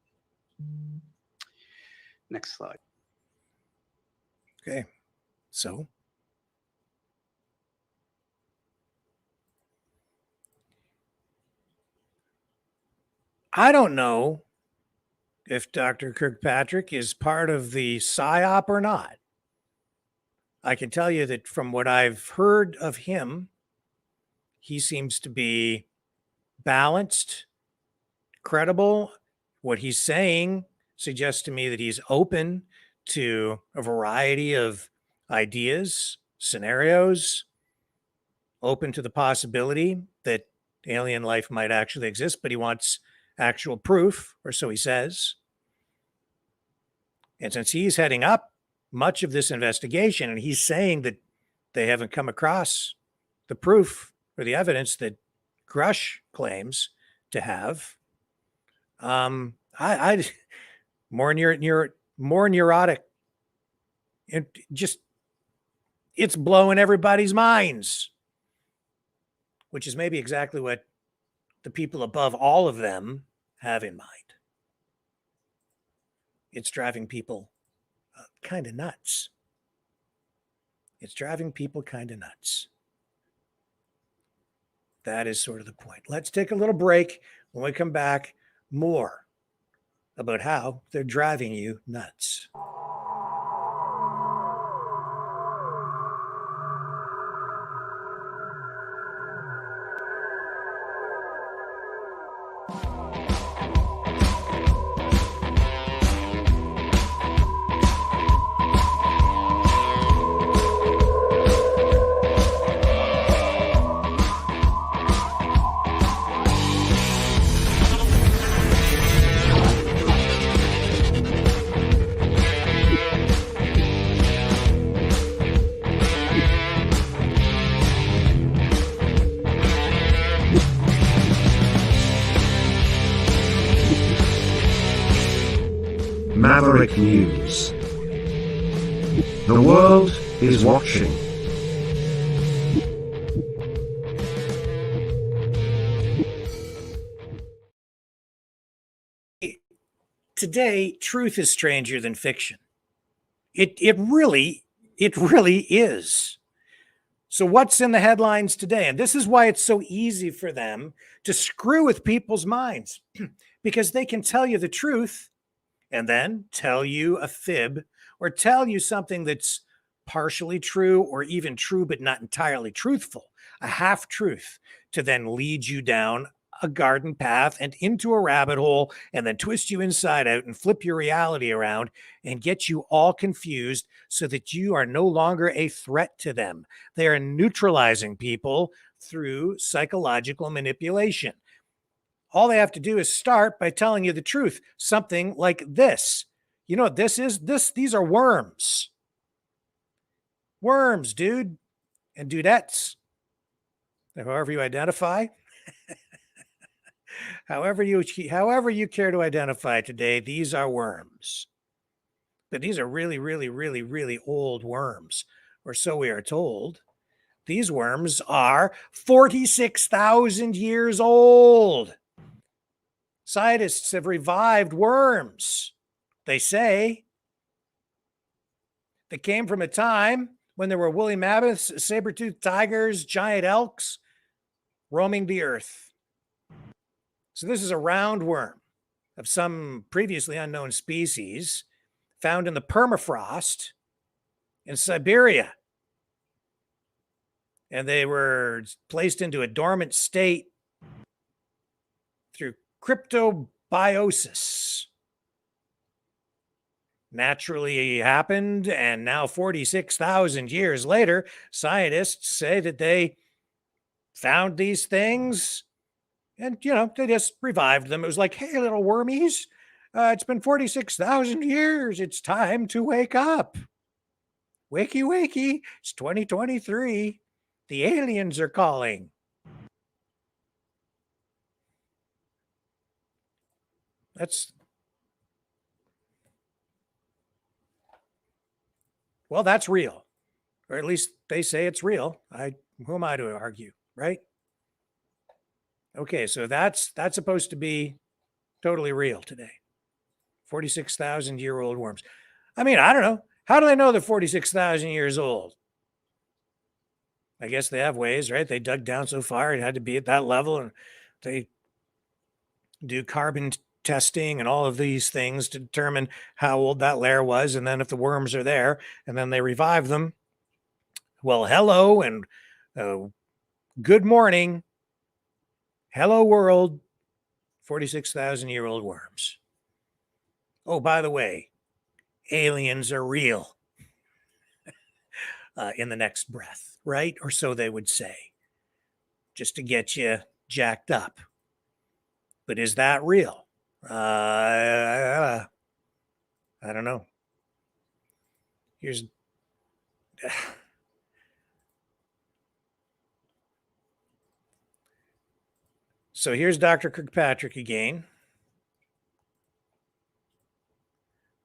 Next slide. Okay. So I don't know if Dr. Kirkpatrick is part of the psyop or not. I can tell you that from what I've heard of him, he seems to be balanced, credible. What he's saying suggests to me that he's open to a variety of ideas, scenarios, open to the possibility that alien life might actually exist, but he wants actual proof, or so he says. And since he's heading up much of this investigation, and he's saying that they haven't come across the proof or the evidence that Grush claims to have, I more neurotic. It's blowing everybody's minds, which is maybe exactly what the people above all of them have in mind. It's driving people kind of nuts. It's driving people kind of nuts. That is sort of the point. Let's take a little break. When we come back, more about how they're driving you nuts. Maverick News. The world is watching. Today, truth is stranger than fiction. It really is. So what's in the headlines today? And this is why it's so easy for them to screw with people's minds, because they can tell you the truth and then tell you a fib or tell you something that's partially true or even true but not entirely truthful, a half truth, to then lead you down a garden path and into a rabbit hole and then twist you inside out and flip your reality around and get you all confused so that you are no longer a threat to them. They are neutralizing people through psychological manipulation. All they have to do is start by telling you the truth. Something like this. You know what this is? These are worms. Worms, dude. And dudettes. However you identify. However you care to identify today, these are worms. But these are really old worms, or so we are told. These worms are 46,000 years old. Scientists have revived worms, they say. They came from a time when there were woolly mammoths, saber-toothed tigers, giant elks roaming the earth. So this is a roundworm of some previously unknown species found in the permafrost in Siberia. And they were placed into a dormant state through cryptobiosis. Naturally happened, and now 46,000 years later, scientists say that they found these things and, they just revived them. It was like, hey, little wormies, it's been 46,000 years. It's time to wake up. Wakey, wakey. It's 2023. The aliens are calling. Well, that's real, or at least they say it's real. Who am I to argue, right? Okay, so that's supposed to be totally real today. 46,000-year-old worms. I mean, I don't know. How do they know they're 46,000 years old? I guess they have ways, right? They dug down so far, it had to be at that level, and they do carbon testing and all of these things to determine how old that layer was. And then if the worms are there, and then they revive them, well, hello and good morning. Hello, world. 46,000-year-old worms. Oh, by the way, aliens are real. In the next breath, right? Or so they would say, just to get you jacked up. But is that real? I don't know. Here's so here's Dr. Kirkpatrick again,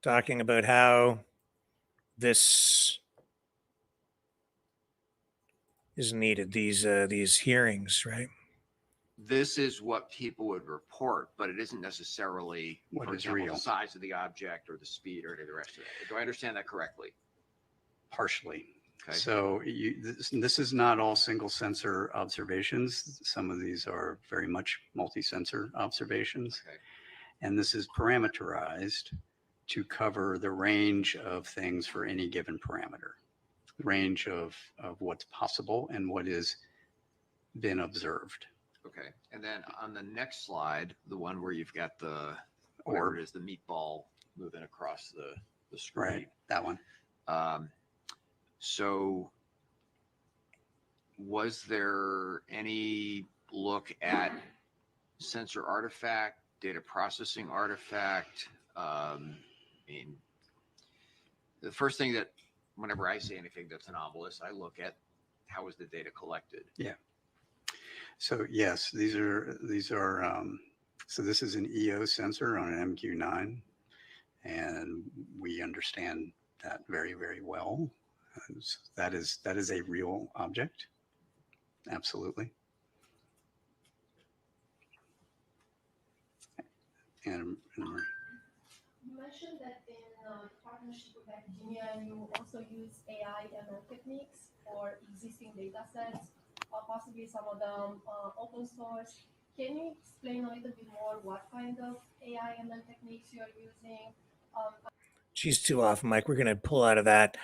talking about how this is needed, these hearings, right? This is what people would report, but it isn't necessarily What for is example, real. the size of the object or the speed or any of the rest of that. Do I understand that correctly? Partially. Okay. So this is not all single sensor observations. Some of these are very much multi-sensor observations. Okay. And this is parameterized to cover the range of things for any given parameter, range of what's possible and what has been observed. Okay. And then on the next slide, the one where you've got the, whatever it is, the meatball moving across the screen. Right, that one. So was there any look at sensor artifact, data processing artifact? I mean, the first thing that whenever I see anything that's anomalous, I look at how was the data collected. Yeah. So yes, these are so this is an EO sensor on an MQ9, and we understand that very, very well. So that is a real object. Absolutely. And You mentioned that in partnership with academia, you also use AI ML techniques for existing data sets, or possibly some of them open source. Can you explain a little bit more what kind of AI ML techniques you're using? She's too off, Mike. We're going to pull out of that.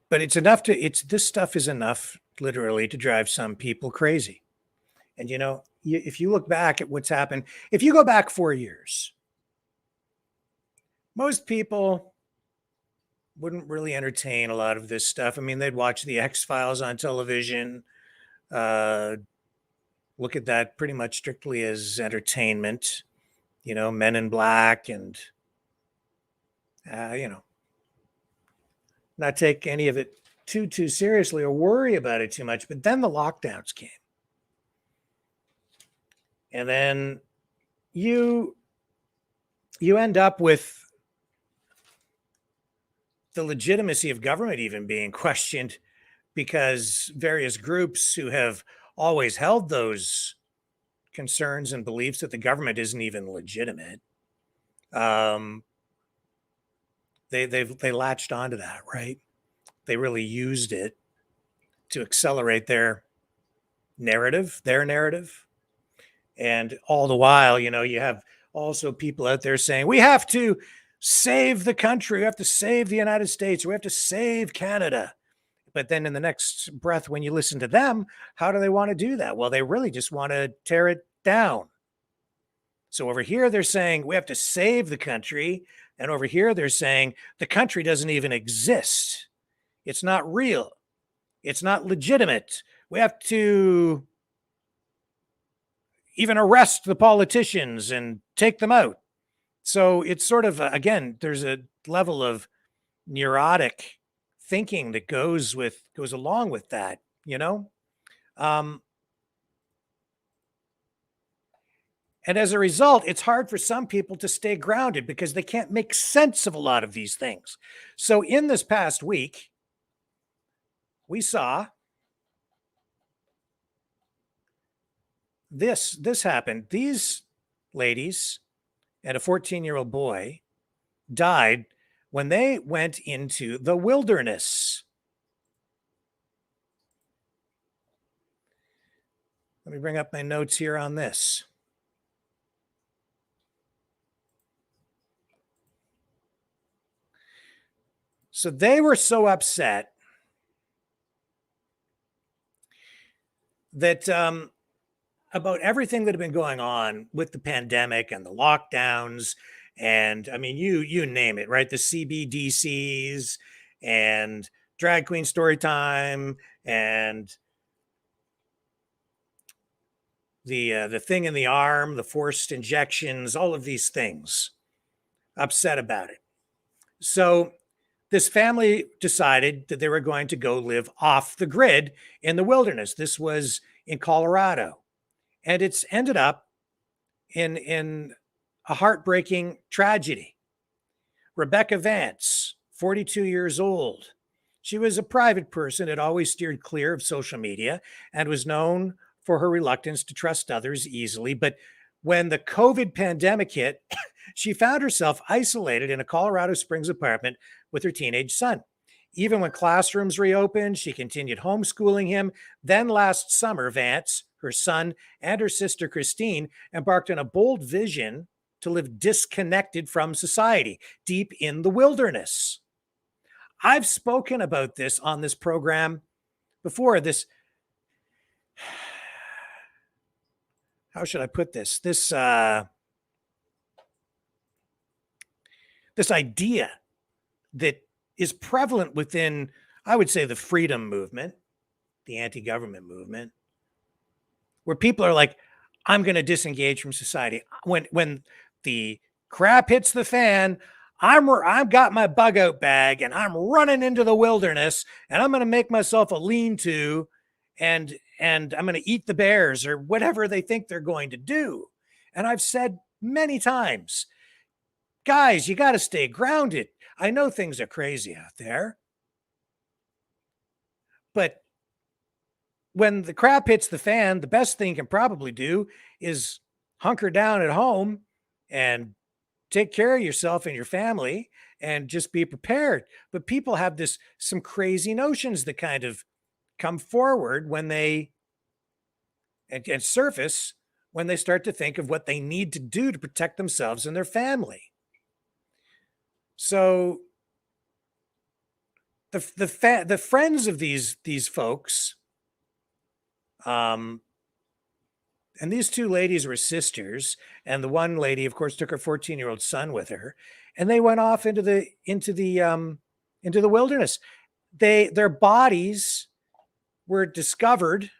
But it's enough this stuff is enough literally to drive some people crazy. And, you know, if you look back at what's happened, if you go back 4 years, most people wouldn't really entertain a lot of this stuff. I mean, they'd watch the X-Files on television, look at that pretty much strictly as entertainment, you know, Men in Black and, you know, not take any of it too seriously or worry about it too much. But then the lockdowns came. And then you end up with the legitimacy of government even being questioned, because various groups who have always held those concerns and beliefs that the government isn't even legitimate, they latched onto that, right? They really used it to accelerate their narrative. And all the while, you know, you have also people out there saying, we have to save the country. We have to save the United States. We have to save Canada. But then in the next breath, when you listen to them, how do they want to do that? Well, they really just want to tear it down. So over here, they're saying we have to save the country. And over here, they're saying the country doesn't even exist. It's not real. It's not legitimate. We have to even arrest the politicians and take them out. So it's sort of, again, there's a level of neurotic thinking that goes along with that, you know? And as a result, it's hard for some people to stay grounded because they can't make sense of a lot of these things. So in this past week, we saw this happened. These ladies and a 14-year-old boy died when they went into the wilderness. Let me bring up my notes here on this. So they were so upset that about everything that had been going on with the pandemic and the lockdowns, and I mean, you name it, right? The CBDCs and drag queen story time and the thing in the arm, the forced injections, all of these things, upset about it. So this family decided that they were going to go live off the grid in the wilderness. This was in Colorado. And it's ended up in a heartbreaking tragedy. Rebecca Vance, 42 years old. She was a private person, had always steered clear of social media and was known for her reluctance to trust others easily. But when the COVID pandemic hit, she found herself isolated in a Colorado Springs apartment with her teenage son. Even when classrooms reopened, she continued homeschooling him. Then last summer, Vance, her son, and her sister Christine embarked on a bold vision to live disconnected from society, deep in the wilderness. I've spoken about this on this program before. This, how should I put this? This idea that is prevalent within, I would say, the freedom movement, the anti-government movement, where people are like, I'm going to disengage from society. When the crap hits the fan, I've got my bug out bag and I'm running into the wilderness and I'm going to make myself a lean-to and I'm going to eat the bears or whatever they think they're going to do. And I've said many times, guys, you got to stay grounded. I know things are crazy out there, but when the crap hits the fan, the best thing you can probably do is hunker down at home and take care of yourself and your family and just be prepared. But people have some crazy notions that kind of come forward when they and surface when they start to think of what they need to do to protect themselves and their family. So the friends of these folks, and these two ladies were sisters, and the one lady, of course, took her 14-year-old son with her, and they went off into the wilderness. Their bodies were discovered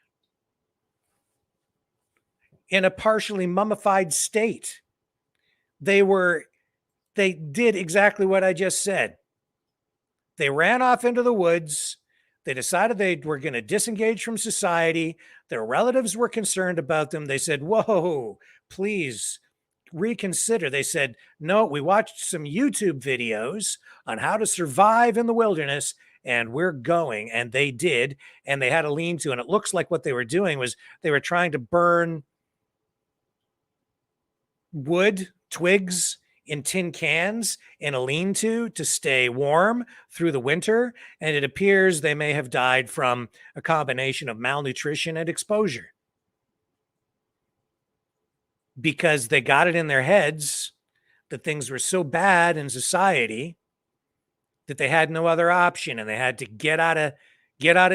in a partially mummified state. They did exactly what I just said. They ran off into the woods. They decided they were going to disengage from society. Their relatives were concerned about them. They said, whoa, please reconsider. They said, no, we watched some YouTube videos on how to survive in the wilderness and we're going. And they did. And they had a lean-to. And it looks like what they were doing was they were trying to burn wood, twigs, in tin cans in a lean-to to stay warm through the winter. And it appears they may have died from a combination of malnutrition and exposure because they got it in their heads that things were so bad in society that they had no other option and they had to get out of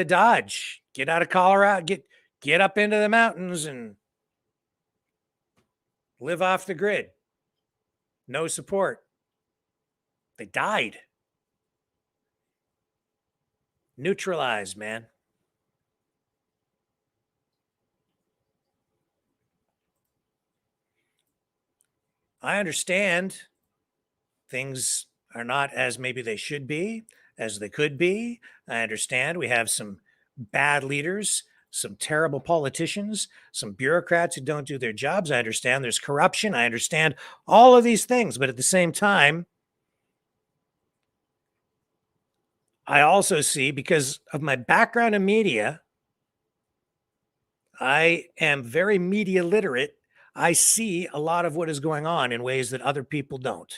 Dodge, get out of Colorado, get up into the mountains and live off the grid. No support. They died. Neutralized, man. I understand things are not as maybe they should be, as they could be. I understand we have some bad leaders some terrible politicians, some bureaucrats who don't do their jobs. I understand there's corruption. I understand all of these things. But at the same time, I also see, because of my background in media, I am very media literate. I see a lot of what is going on in ways that other people don't.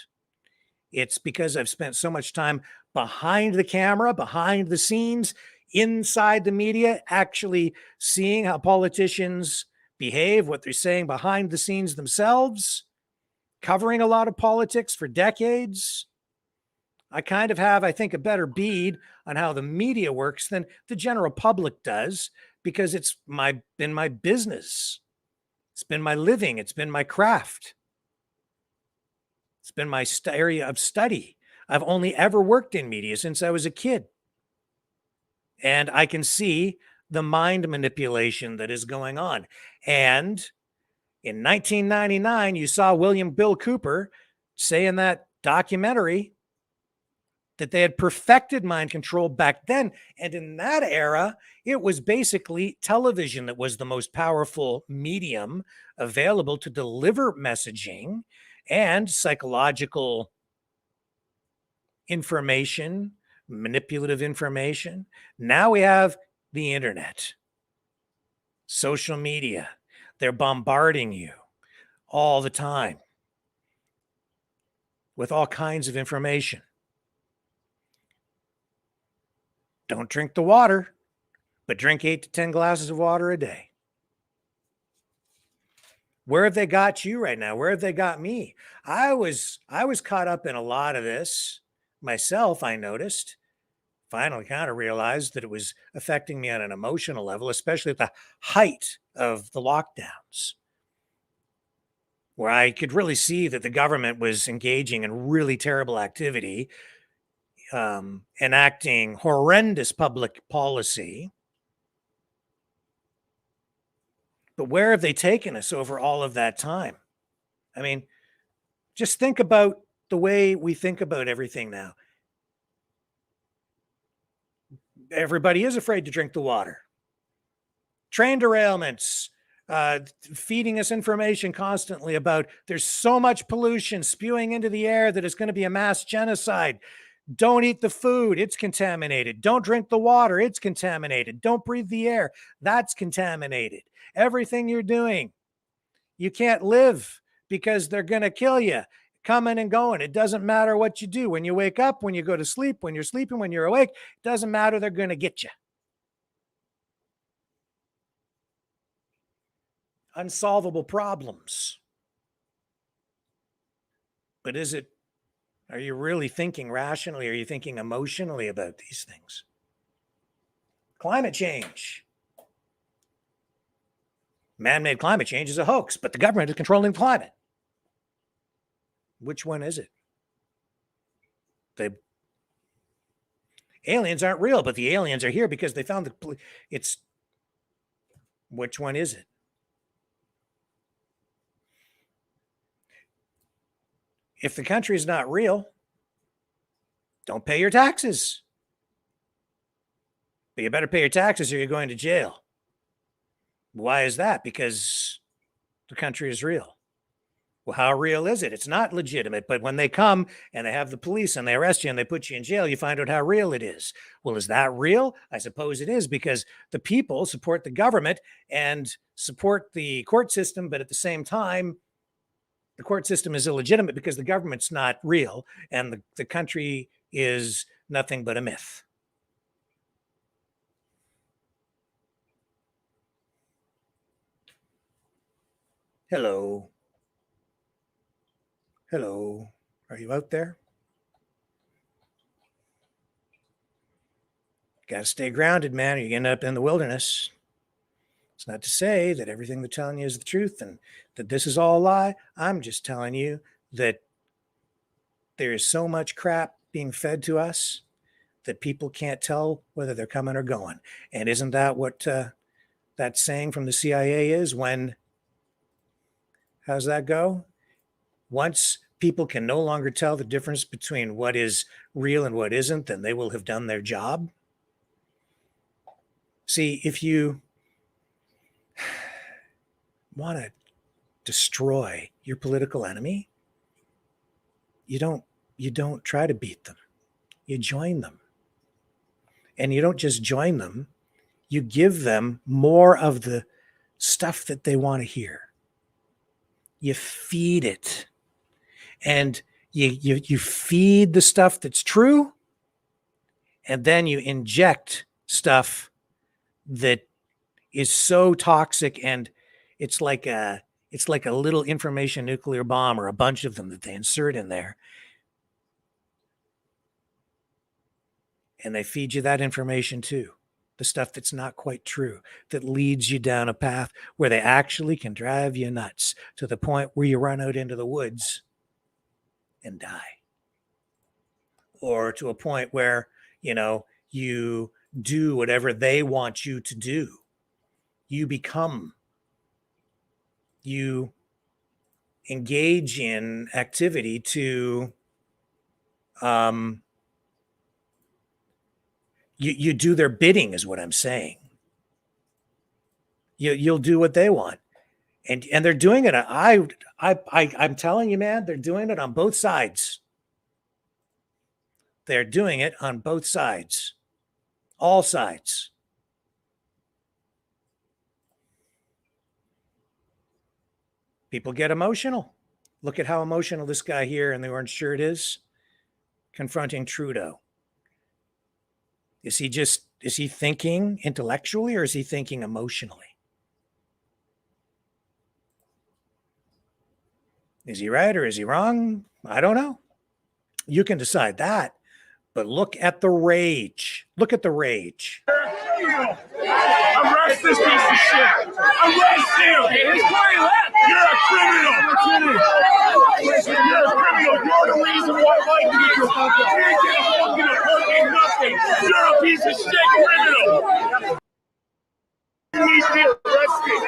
It's because I've spent so much time behind the camera, behind the scenes, inside the media, actually seeing how politicians behave, what they're saying behind the scenes themselves, covering a lot of politics for decades. I kind of have, I think, a better bead on how the media works than the general public does, because it's been my business. It's been my living. It's been my craft. It's been my area of study. I've only ever worked in media since I was a kid. And I can see the mind manipulation that is going on. And in 1999, you saw William Bill Cooper say in that documentary that they had perfected mind control back then. And in that era, it was basically television that was the most powerful medium available to deliver messaging and psychological information, manipulative information. Now we have the internet, social media. They're bombarding you all the time with all kinds of information. Don't drink the water, but drink 8 to 10 glasses of water a day. Where have they got you right now? Where have they got me? I was caught up in a lot of this myself, I noticed. Finally kind of realized that it was affecting me on an emotional level, especially at the height of the lockdowns, where I could really see that the government was engaging in really terrible activity, enacting horrendous public policy. But where have they taken us over all of that time? I mean, just think about the way we think about everything now. Everybody is afraid to drink the water. Train derailments, feeding us information constantly about there's so much pollution spewing into the air that it's going to be a mass genocide. Don't eat the food, it's contaminated. Don't drink the water, it's contaminated. Don't breathe the air, that's contaminated. Everything you're doing, you can't live because they're going to kill you. Coming and going. It doesn't matter what you do. When you wake up, when you go to sleep, when you're sleeping, when you're awake, it doesn't matter. They're going to get you. Unsolvable problems. But are you really thinking rationally? Are you thinking emotionally about these things? Climate change. Man-made climate change is a hoax, but the government is controlling the climate. Which one is it? The aliens aren't real, but the aliens are here because they found which one is it? If the country is not real, don't pay your taxes. But you better pay your taxes or you're going to jail. Why is that? Because the country is real. Well, how real is it? It's not legitimate, but when they come and they have the police and they arrest you and they put you in jail, you find out how real it is. Well, is that real? I suppose it is, because the people support the government and support the court system, but at the same time, the court system is illegitimate because the government's not real and the country is nothing but a myth. Hello. Hello. Are you out there? Got to stay grounded, man, or you end up in the wilderness. It's not to say that everything they're telling you is the truth and that this is all a lie. I'm just telling you that there is so much crap being fed to us that people can't tell whether they're coming or going. And isn't that what that saying from the CIA is? How's that go? Once people can no longer tell the difference between what is real and what isn't, then they will have done their job. See, if you want to destroy your political enemy, you don't try to beat them. You join them. And you don't just join them, you give them more of the stuff that they want to hear. You feed it. And you feed the stuff that's true, and then you inject stuff that is so toxic, and it's like a little information nuclear bomb, or a bunch of them that they insert in there. And they feed you that information too. The stuff that's not quite true, that leads you down a path where they actually can drive you nuts to the point where you run out into the woods and die. Or to a point where, you do whatever they want you to do. You engage in activity to, you do their bidding, is what I'm saying. You'll do what they want. And they're doing it. I'm telling you, man, they're doing it on both sides. They're doing it on both sides. All sides. People get emotional. Look at how emotional this guy here in the orange shirt is confronting Trudeau. Is he thinking intellectually, or is he thinking emotionally? Is he right or is he wrong? I don't know. You can decide that. But look at the rage. Look at the rage. Arrest this piece of shit! Arrest him! You're a criminal! You're a criminal! You're the reason why Mike is here! You ain't get a fucking appointment, nothing! You're a piece of shit criminal! You need to be arrested!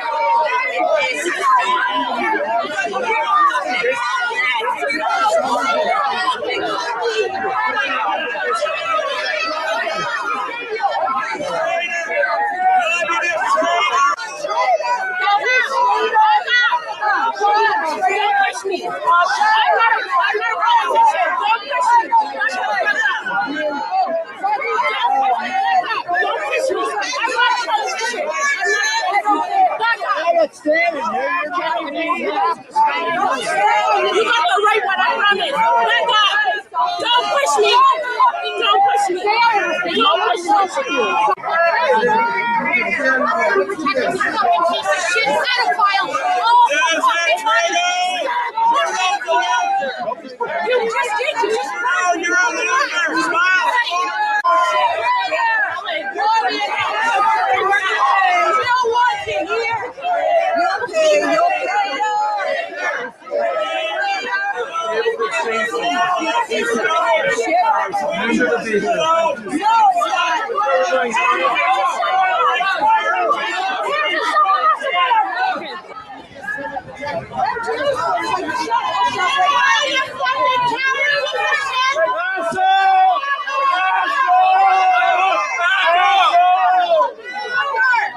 You got the right one, I promise. Back up. Don't push me. Don't push me. Don't push me. Shit, pedophile. You just did. You're on the other. Still watching here.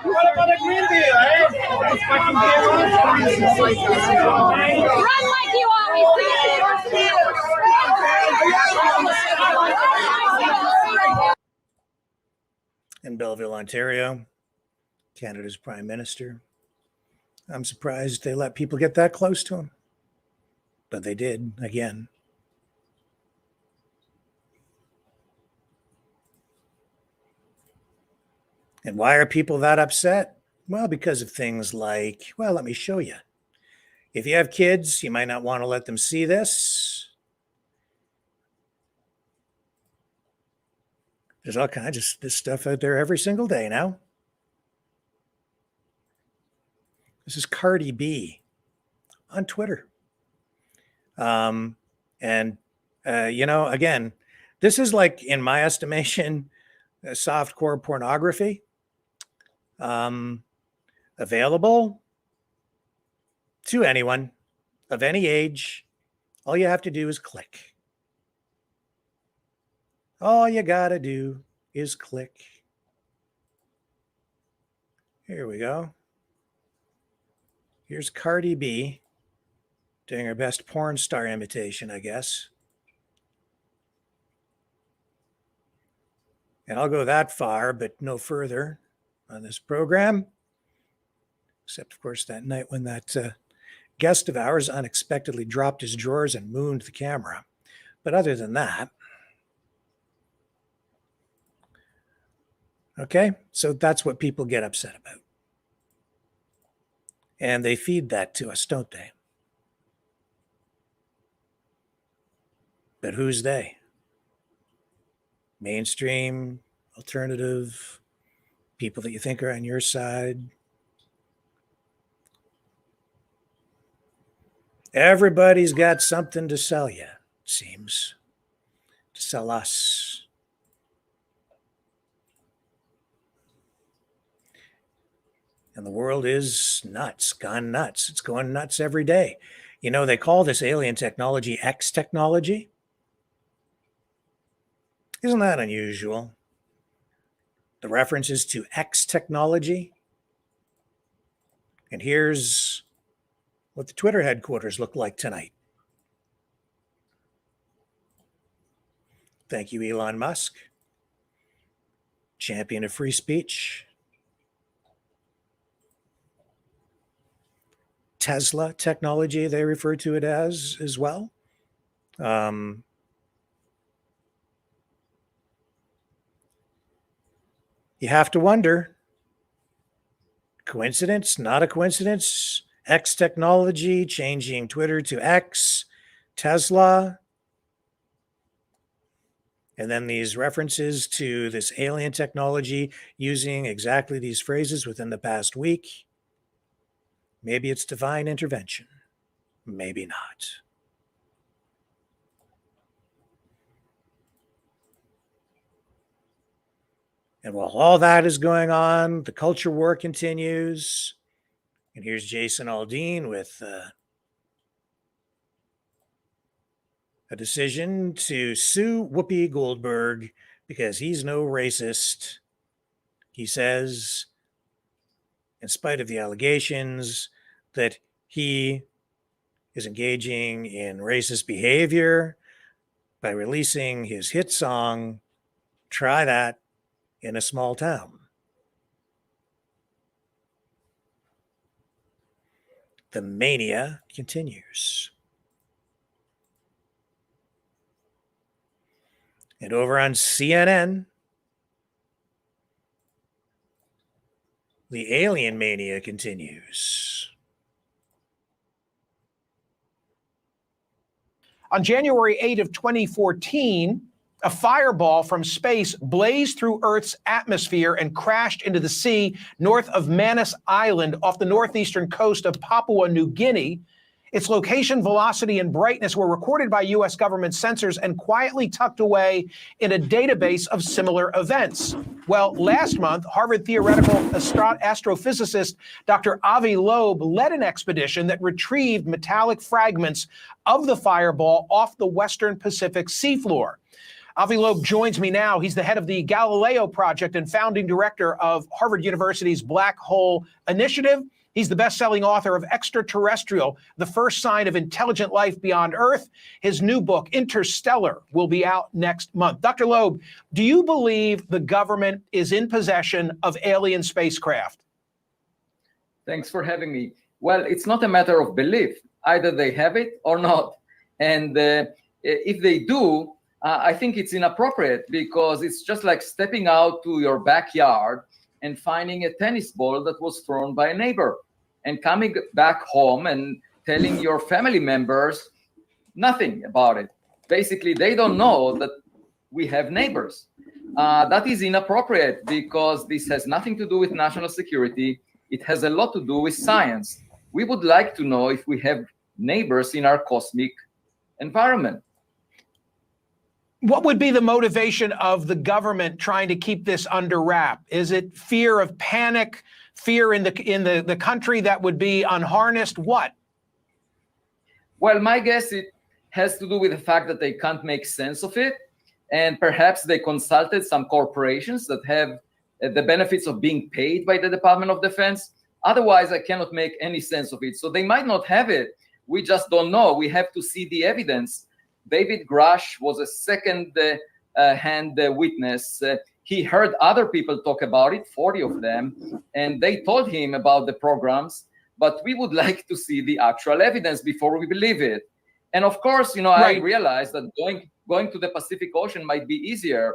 What about a green deal, eh? Run like you always In Belleville, Ontario, Canada's Prime Minister. I'm surprised they let people get that close to him. But they did, again. And why are people that upset? Well, because of things like, well, let me show you. If you have kids, you might not want to let them see this. There's all kinds of this stuff out there every single day now. This is Cardi B on Twitter. Again, this is like, in my estimation, softcore pornography. Available to anyone of any age. All you have to do is click. All you got to do is click. Here we go. Here's Cardi B doing her best porn star imitation, I guess. And I'll go that far, but no further on this program. Except, of course, that night when that guest of ours unexpectedly dropped his drawers and mooned the camera. But other than that, okay, so that's what people get upset about. And they feed that to us, don't they? But who's they? Mainstream, alternative, people that you think are on your side. Everybody's got something to sell you, it seems, to sell us. And the world is nuts, gone nuts. It's going nuts every day. You know, they call this alien technology X technology. Isn't that unusual? The references to X technology. And here's what the Twitter headquarters look like tonight. Thank you, Elon Musk, champion of free speech. Tesla technology, they refer to it as well. You have to wonder, coincidence, not a coincidence? X technology, changing Twitter to X, Tesla, and then these references to this alien technology using exactly these phrases within the past week. Maybe it's divine intervention. Maybe not. And while all that is going on, the culture war continues. And here's Jason Aldean with a decision to sue Whoopi Goldberg because he's no racist. He says, in spite of the allegations, that he is engaging in racist behavior by releasing his hit song, Try That, in a Small Town. The mania continues. And over on CNN, the alien mania continues. On January 8 of 2014, a fireball from space blazed through Earth's atmosphere and crashed into the sea north of Manus Island off the northeastern coast of Papua New Guinea. Its location, velocity, and brightness were recorded by U.S. government sensors and quietly tucked away in a database of similar events. Well, last month, Harvard theoretical astrophysicist Dr. Avi Loeb led an expedition that retrieved metallic fragments of the fireball off the western Pacific seafloor. Avi Loeb joins me now. He's the head of the Galileo Project and founding director of Harvard University's Black Hole Initiative. He's the best-selling author of Extraterrestrial, The First Sign of Intelligent Life Beyond Earth. His new book, Interstellar, will be out next month. Dr. Loeb, do you believe the government is in possession of alien spacecraft? Thanks for having me. Well, it's not a matter of belief. Either they have it or not. And if they do, I think it's inappropriate because it's just like stepping out to your backyard and finding a tennis ball that was thrown by a neighbor and coming back home and telling your family members nothing about it. Basically, they don't know that we have neighbors. That is inappropriate because this has nothing to do with national security. It has a lot to do with science. We would like to know if we have neighbors in our cosmic environment. What would be the motivation of the government trying to keep this under wrap? Is it fear of panic, fear in the country that would be unharnessed? What? Well, my guess it has to do with the fact that they can't make sense of it, and perhaps they consulted some corporations that have the benefits of being paid by the Department of Defense. Otherwise, I cannot make any sense of it. So they might not have it. We just don't know. We have to see the evidence. David Grush was a second-hand witness. He heard other people talk about it, 40 of them, and they told him about the programs, but we would like to see the actual evidence before we believe it. And of course, I realized that going to the Pacific Ocean might be easier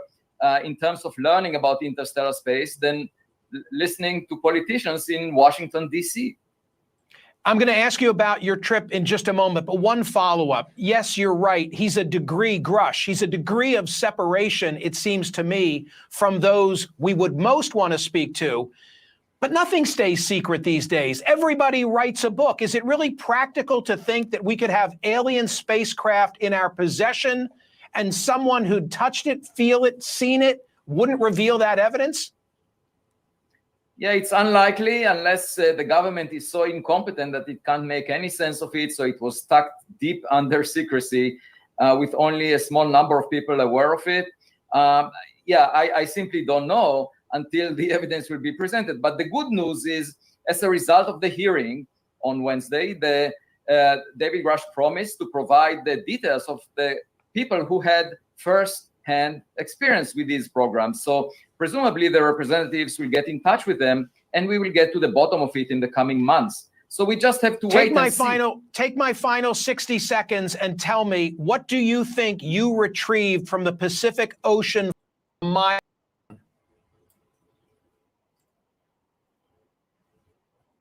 in terms of learning about interstellar space than listening to politicians in Washington, D.C. I'm going to ask you about your trip in just a moment, but one follow-up. Yes, you're right. He's a degree, Grush. He's a degree of separation, it seems to me, from those we would most want to speak to. But nothing stays secret these days. Everybody writes a book. Is it really practical to think that we could have alien spacecraft in our possession and someone who'd touched it, feel it, seen it, wouldn't reveal that evidence? Yeah, it's unlikely unless the government is so incompetent that it can't make any sense of it. So it was stuck deep under secrecy with only a small number of people aware of it. I simply don't know until the evidence will be presented. But the good news is, as a result of the hearing on Wednesday, David Grush promised to provide the details of the people who had first-hand experience with these programs. So presumably the representatives will get in touch with them, and we will get to the bottom of it in the coming months. So we just have to wait and see. Take my final 60 seconds and tell me, what do you think you retrieved from the Pacific Ocean?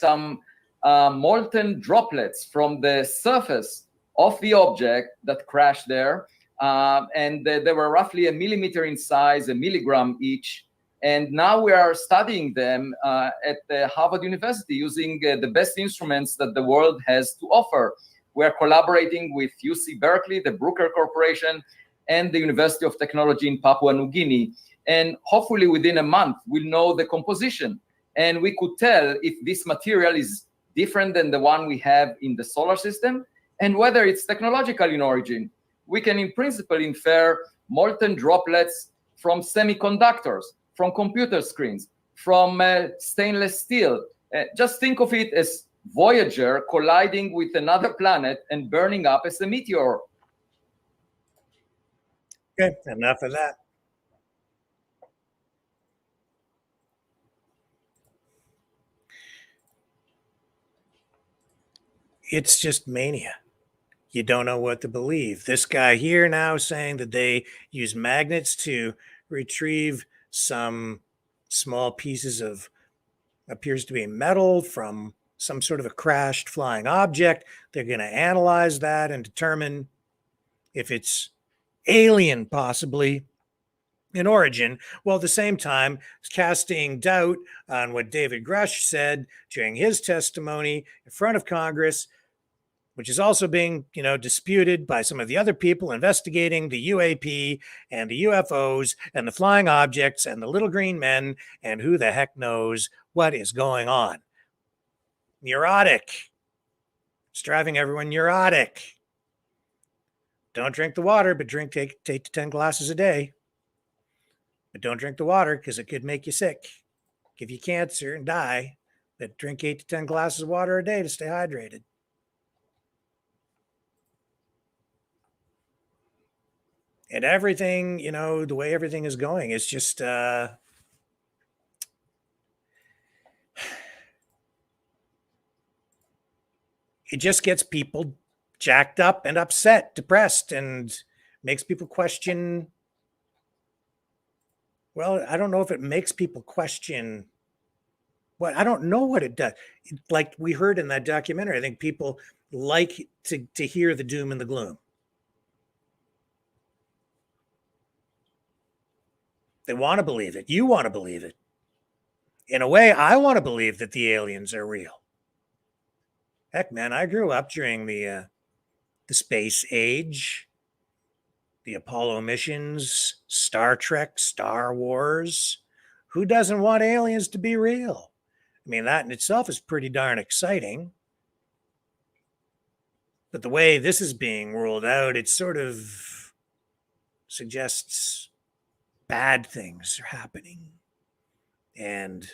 Some molten droplets from the surface of the object that crashed there. And they were roughly a millimeter in size, a milligram each. And now we are studying them at Harvard University using the best instruments that the world has to offer. We're collaborating with UC Berkeley, the Brooker Corporation, and the University of Technology in Papua New Guinea. And hopefully within a month, we'll know the composition. And we could tell if this material is different than the one we have in the solar system and whether it's technological in origin. We can, in principle, infer molten droplets from semiconductors, from computer screens, from stainless steel. Just think of it as Voyager colliding with another planet and burning up as a meteor. Okay, enough of that. It's just mania. You don't know what to believe. This guy here now saying that they use magnets to retrieve some small pieces of appears to be metal from some sort of a crashed flying object. They're going to analyze that and determine if it's alien, possibly in origin, while at the same time casting doubt on what David Grush said during his testimony in front of Congress, which is also being, disputed by some of the other people investigating the UAP and the UFOs and the flying objects and the little green men, and who the heck knows what is going on. Neurotic. It's driving everyone neurotic. Don't drink the water, but drink 8 to 10 glasses a day. But don't drink the water because it could make you sick, give you cancer and die. But drink 8 to 10 glasses of water a day to stay hydrated. And everything, the way everything is going, is just it just gets people jacked up and upset, depressed, and makes people question. Well, I don't know if it makes people question what, I don't know what it does. Like we heard in that documentary, I think people like to hear the doom and the gloom. They want to believe it. You want to believe it. In a way, I want to believe that the aliens are real. Heck, man, I grew up during the space age, the Apollo missions, Star Trek, Star Wars. Who doesn't want aliens to be real? I mean, that in itself is pretty darn exciting. But the way this is being ruled out, it sort of suggests bad things are happening. And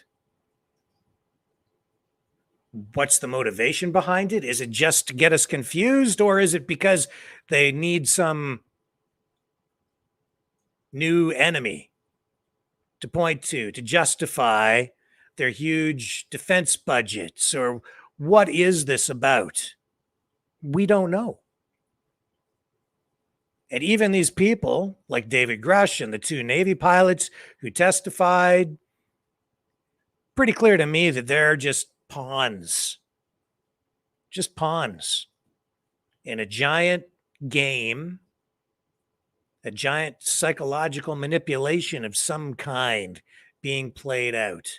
What's the motivation behind it? Is it just to get us confused, or is it because they need some new enemy to point to justify their huge defense budgets? Or what is this about? We don't know. And even these people like David Grush and the 2 Navy pilots who testified, pretty clear to me that they're just pawns in a giant game, a giant psychological manipulation of some kind being played out.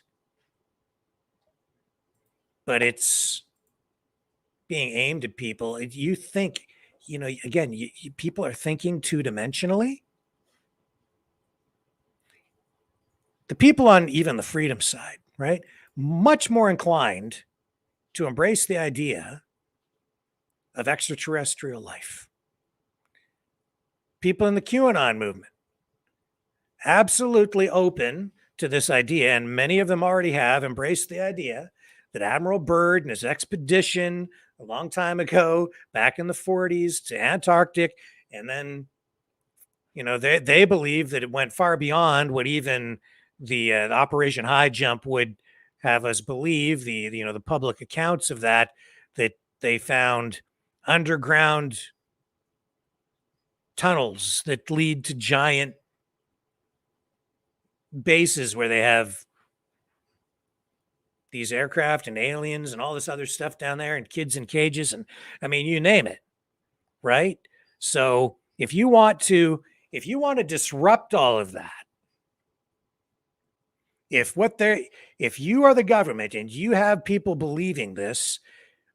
But it's being aimed at people. You think, again, people are thinking 2-dimensionally. The people on even the freedom side, right? Much more inclined to embrace the idea of extraterrestrial life. People in the QAnon movement, absolutely open to this idea, and many of them already have embraced the idea that Admiral Byrd and his expedition a long time ago, back in the 40s to Antarctic, and then, they believe that it went far beyond what even the Operation High Jump would have us believe. The public accounts of that they found underground tunnels that lead to giant bases where they have these aircraft and aliens and all this other stuff down there, and kids in cages, and you name it, right? So if you want to disrupt all of that, if you are the government and you have people believing this,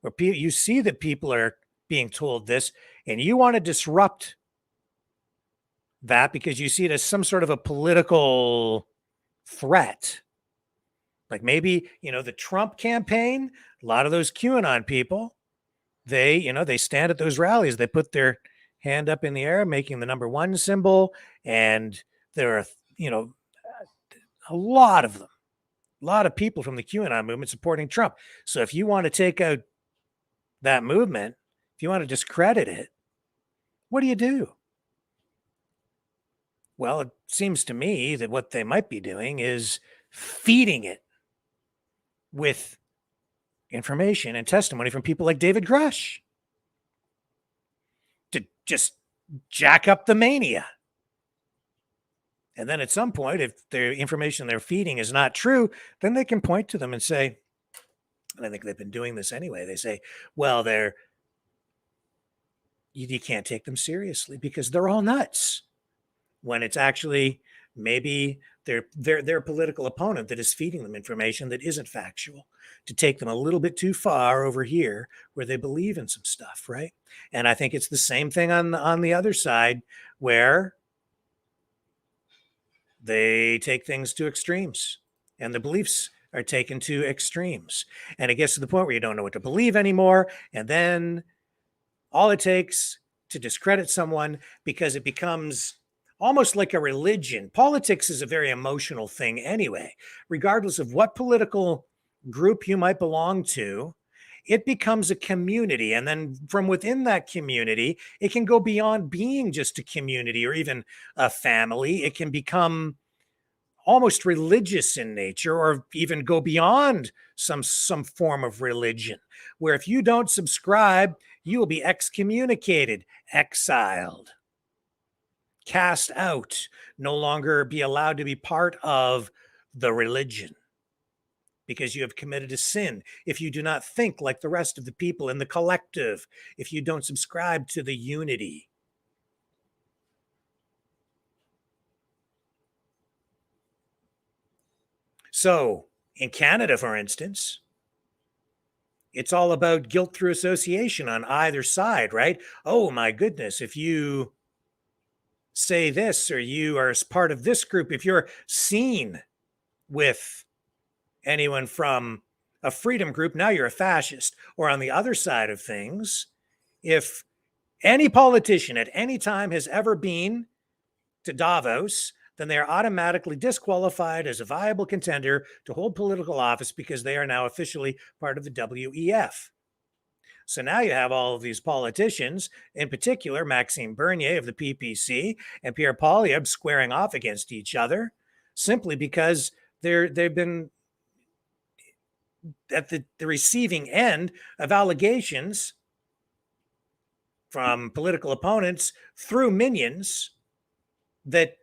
or you see that people are being told this, and you want to disrupt that because you see it as some sort of a political threat, like maybe, the Trump campaign, a lot of those QAnon people, they stand at those rallies, they put their hand up in the air, making the number 1 symbol. And there are, a lot of them, a lot of people from the QAnon movement supporting Trump. So if you want to take out that movement, if you want to discredit it, what do you do? Well, it seems to me that what they might be doing is feeding it with information and testimony from people like David Grush to just jack up the mania. And then at some point, if the information they're feeding is not true, then they can point to them and say, and I think they've been doing this anyway, they say, well, you can't take them seriously because they're all nuts. When it's actually maybe their political opponent that is feeding them information that isn't factual, to take them a little bit too far over here where they believe in some stuff, right? And I think it's the same thing on the other side, where they take things to extremes and the beliefs are taken to extremes. And it gets to the point where you don't know what to believe anymore. And then all it takes to discredit someone, because it becomes almost like a religion. Politics is a very emotional thing anyway. Regardless of what political group you might belong to, it becomes a community. And then from within that community, it can go beyond being just a community or even a family. It can become almost religious in nature, or even go beyond some form of religion, where if you don't subscribe, you will be excommunicated, exiled, cast out, no longer be allowed to be part of the religion because you have committed a sin. If you do not think like the rest of the people in the collective, if you don't subscribe to the unity. So in Canada, for instance, it's all about guilt through association on either side, right? Oh my goodness, if you say this, or you are part of this group, if you're seen with anyone from a freedom group, now you're a fascist. Or on the other side of things, if any politician at any time has ever been to Davos, then they are automatically disqualified as a viable contender to hold political office because they are now officially part of the WEF. So now you have all of these politicians, in particular Maxime Bernier of the PPC and Pierre Poilievre, squaring off against each other simply because they've been at the receiving end of allegations from political opponents through minions that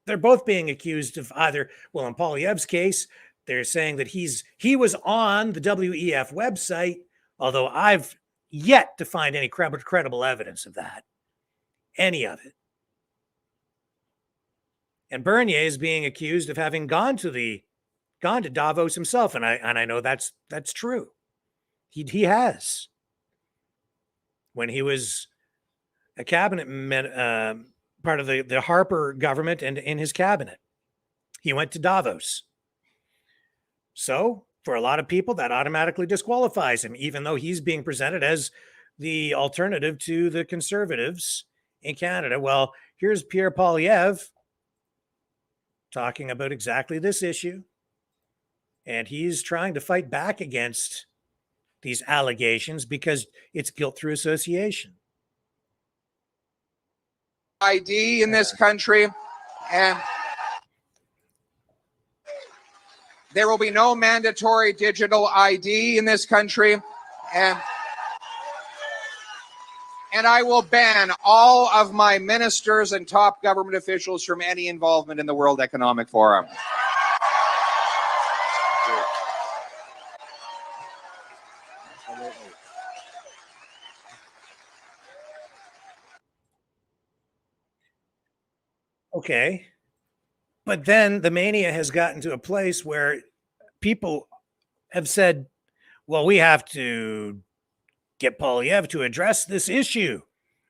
they're both being accused of either, well, in Poilievre's case, they're saying that he was on the WEF website, although I've yet to find any credible evidence of that, any of it. And Bernier is being accused of having gone to Davos himself, and I know that's true. He has. When he was a cabinet part of the Harper government and in his cabinet, he went to Davos. So for a lot of people, that automatically disqualifies him, even though he's being presented as the alternative to the conservatives in Canada. Well, here's Pierre Poilievre talking about exactly this issue, and he's trying to fight back against these allegations because it's guilt through association. ID in this country, and there will be no mandatory digital ID in this country, and I will ban all of my ministers and top government officials from any involvement in the World Economic Forum. Okay. But then the mania has gotten to a place where people have said, well, we have to get Poilievre to address this issue.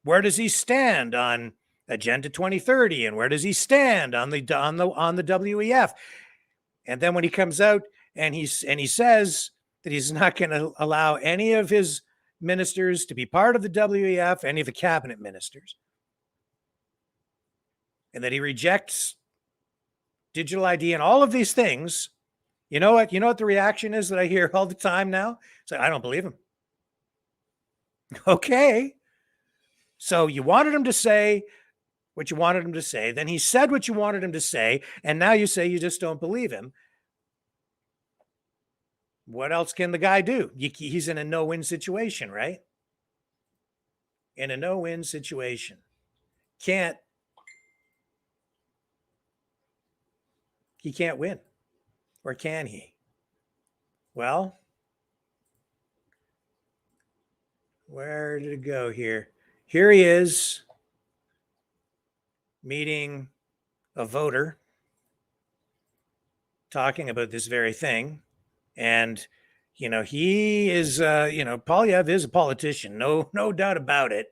Where does he stand on Agenda 2030? And where does he stand on the WEF? And then when he comes out and he says that he's not going to allow any of his ministers to be part of the WEF, any of the cabinet ministers, and that he rejects digital ID and all of these things, you know what the reaction is that I hear all the time now? It's like, I don't believe him. Okay. So you wanted him to say what you wanted him to say. Then he said what you wanted him to say. And now you say you just don't believe him. What else can the guy do? He's in a no-win situation, right? In a no-win situation. He can't win. Or can he? Well, where did it go here? Here he is meeting a voter talking about this very thing. And, he is, Poilievre is a politician. No doubt about it.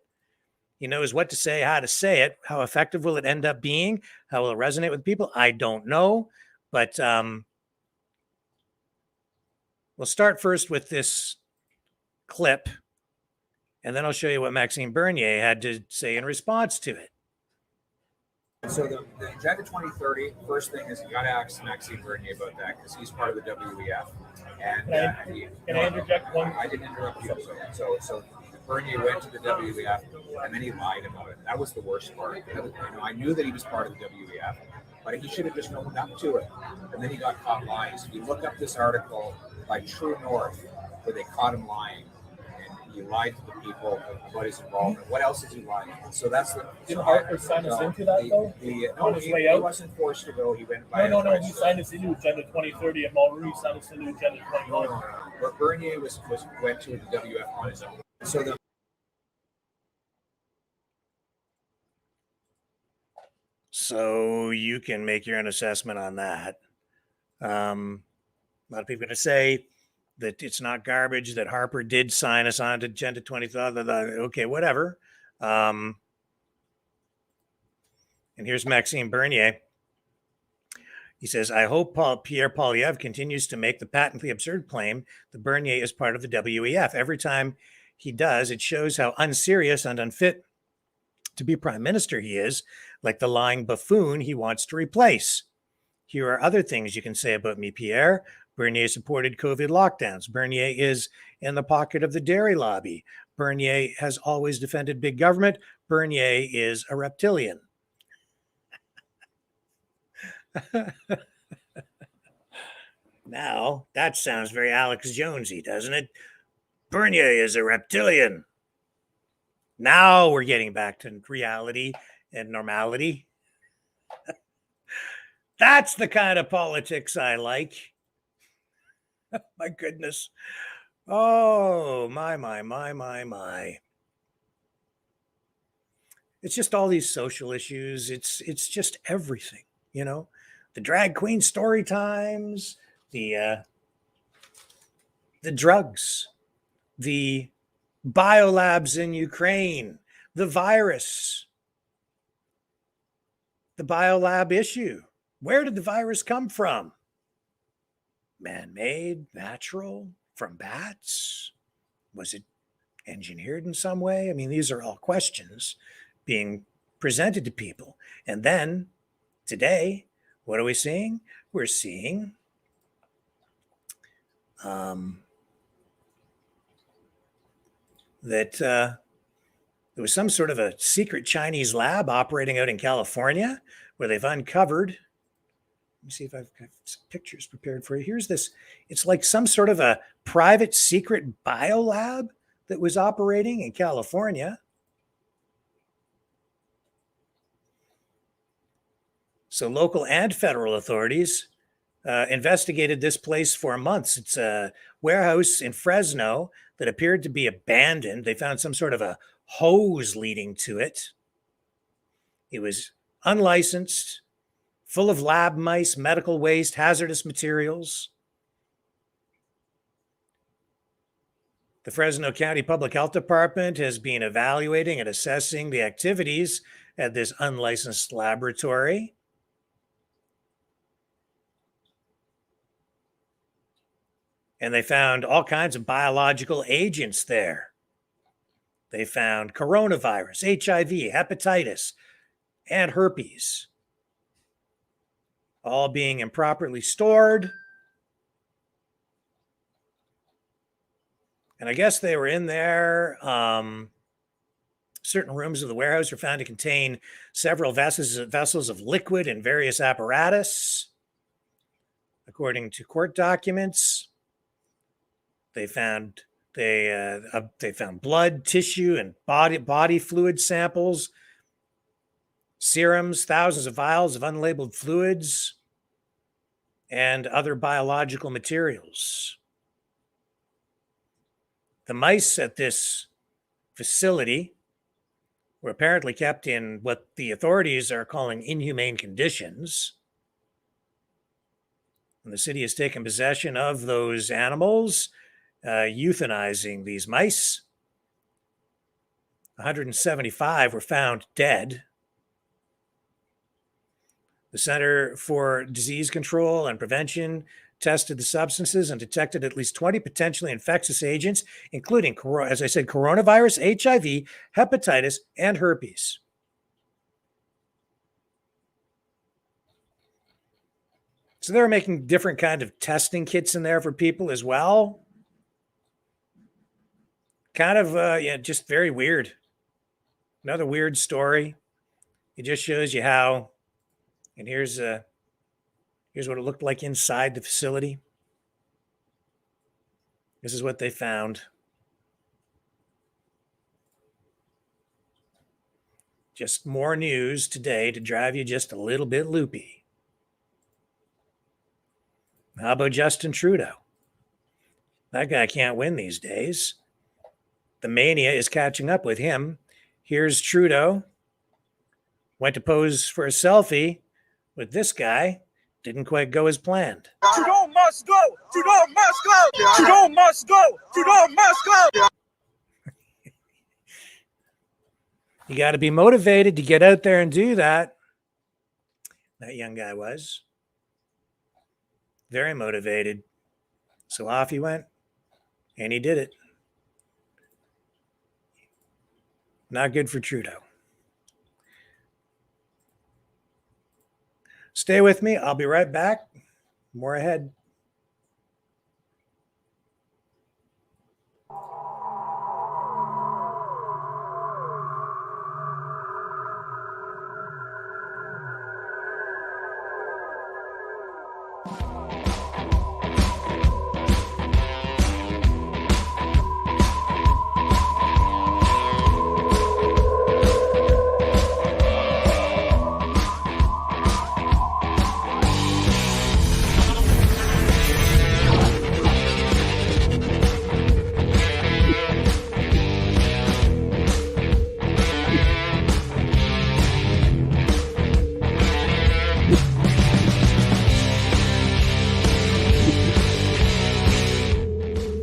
He knows what to say, how to say it. How effective will it end up being? How will it resonate with people? I don't know. But we'll start first with this clip, and then I'll show you what Maxime Bernier had to say in response to it. So the Agenda 2030, first thing is you got to ask Maxime Bernier about that because he's part of the WEF. And can I interject one? I didn't interrupt you. So Bernier went to the WEF and then he lied about it. That was the worst part. I knew that he was part of the WEF, but he should have just owned up to it. And then he got caught lying. So if you look up this article by True North, where they caught him lying, and he lied to the people about his involvement. What else is he lying? So that's the. Did Harper sign us into that though? No, he wasn't forced to go. He went by. No. He signed us into Agenda 2030, and Mulroney signed us into Agenda 2030. No. Bernier went to the WF on his own. So the. So you can make your own assessment on that. A lot of people are going to say that it's not garbage, that Harper did sign us on to Agenda 2030. Okay, whatever. And here's Maxime Bernier. He says, I hope Pierre Poilievre continues to make the patently absurd claim that Bernier is part of the WEF. Every time he does, it shows how unserious and unfit to be prime minister he is, like the lying buffoon he wants to replace. Here are other things you can say about me, Pierre. Bernier supported COVID lockdowns. Bernier is in the pocket of the dairy lobby. Bernier has always defended big government. Bernier is a reptilian. Now, that sounds very Alex Jonesy, doesn't it? Bernier is a reptilian. Now we're getting back to reality and normality. That's the kind of politics I like. My goodness. Oh, my. It's just all these social issues. It's just everything, you know. The drag queen story times, the drugs, the biolabs in Ukraine, the virus, the biolab issue. Where did the virus come from? Man-made, natural, from bats? Was it engineered in some way? I mean, these are all questions being presented to people. And then today, what are we seeing? We're seeing that there was some sort of a secret Chinese lab operating out in California where they've uncovered. Let me see if I've got some pictures prepared for you. Here's this. It's like some sort of a private secret biolab that was operating in California. So local and federal authorities investigated this place for months. It's a warehouse in Fresno that appeared to be abandoned. They found some sort of a hose leading to it. It was unlicensed, full of lab mice, medical waste, hazardous materials. The Fresno County Public Health Department has been evaluating and assessing the activities at this unlicensed laboratory. And they found all kinds of biological agents there. They found coronavirus, HIV, hepatitis, and herpes, all being improperly stored. And I guess they were in there. Certain rooms of the warehouse were found to contain several vessels of liquid and various apparatus. According to court documents, they found blood, tissue, and body fluid samples, serums, thousands of vials of unlabeled fluids, and other biological materials. The mice at this facility were apparently kept in what the authorities are calling inhumane conditions. And the city has taken possession of those animals, euthanizing these mice. 175 were found dead. The Center for Disease Control and Prevention tested the substances and detected at least 20 potentially infectious agents, including, as I said, coronavirus, HIV, hepatitis, and herpes. So they're making different kind of testing kits in there for people as well. Kind of, just very weird. Another weird story. It just shows you how, and here's what it looked like inside the facility. This is what they found. Just more news today to drive you just a little bit loopy. How about Justin Trudeau? That guy can't win these days. The mania is catching up with him. Here's Trudeau. Went to pose for a selfie with this guy. Didn't quite go as planned. Trudeau must go! Trudeau must go! Trudeau must go! Trudeau must go! You got to be motivated to get out there and do that. That young guy was very motivated. So off he went, and he did it. Not good for Trudeau. Stay with me. I'll be right back. More ahead.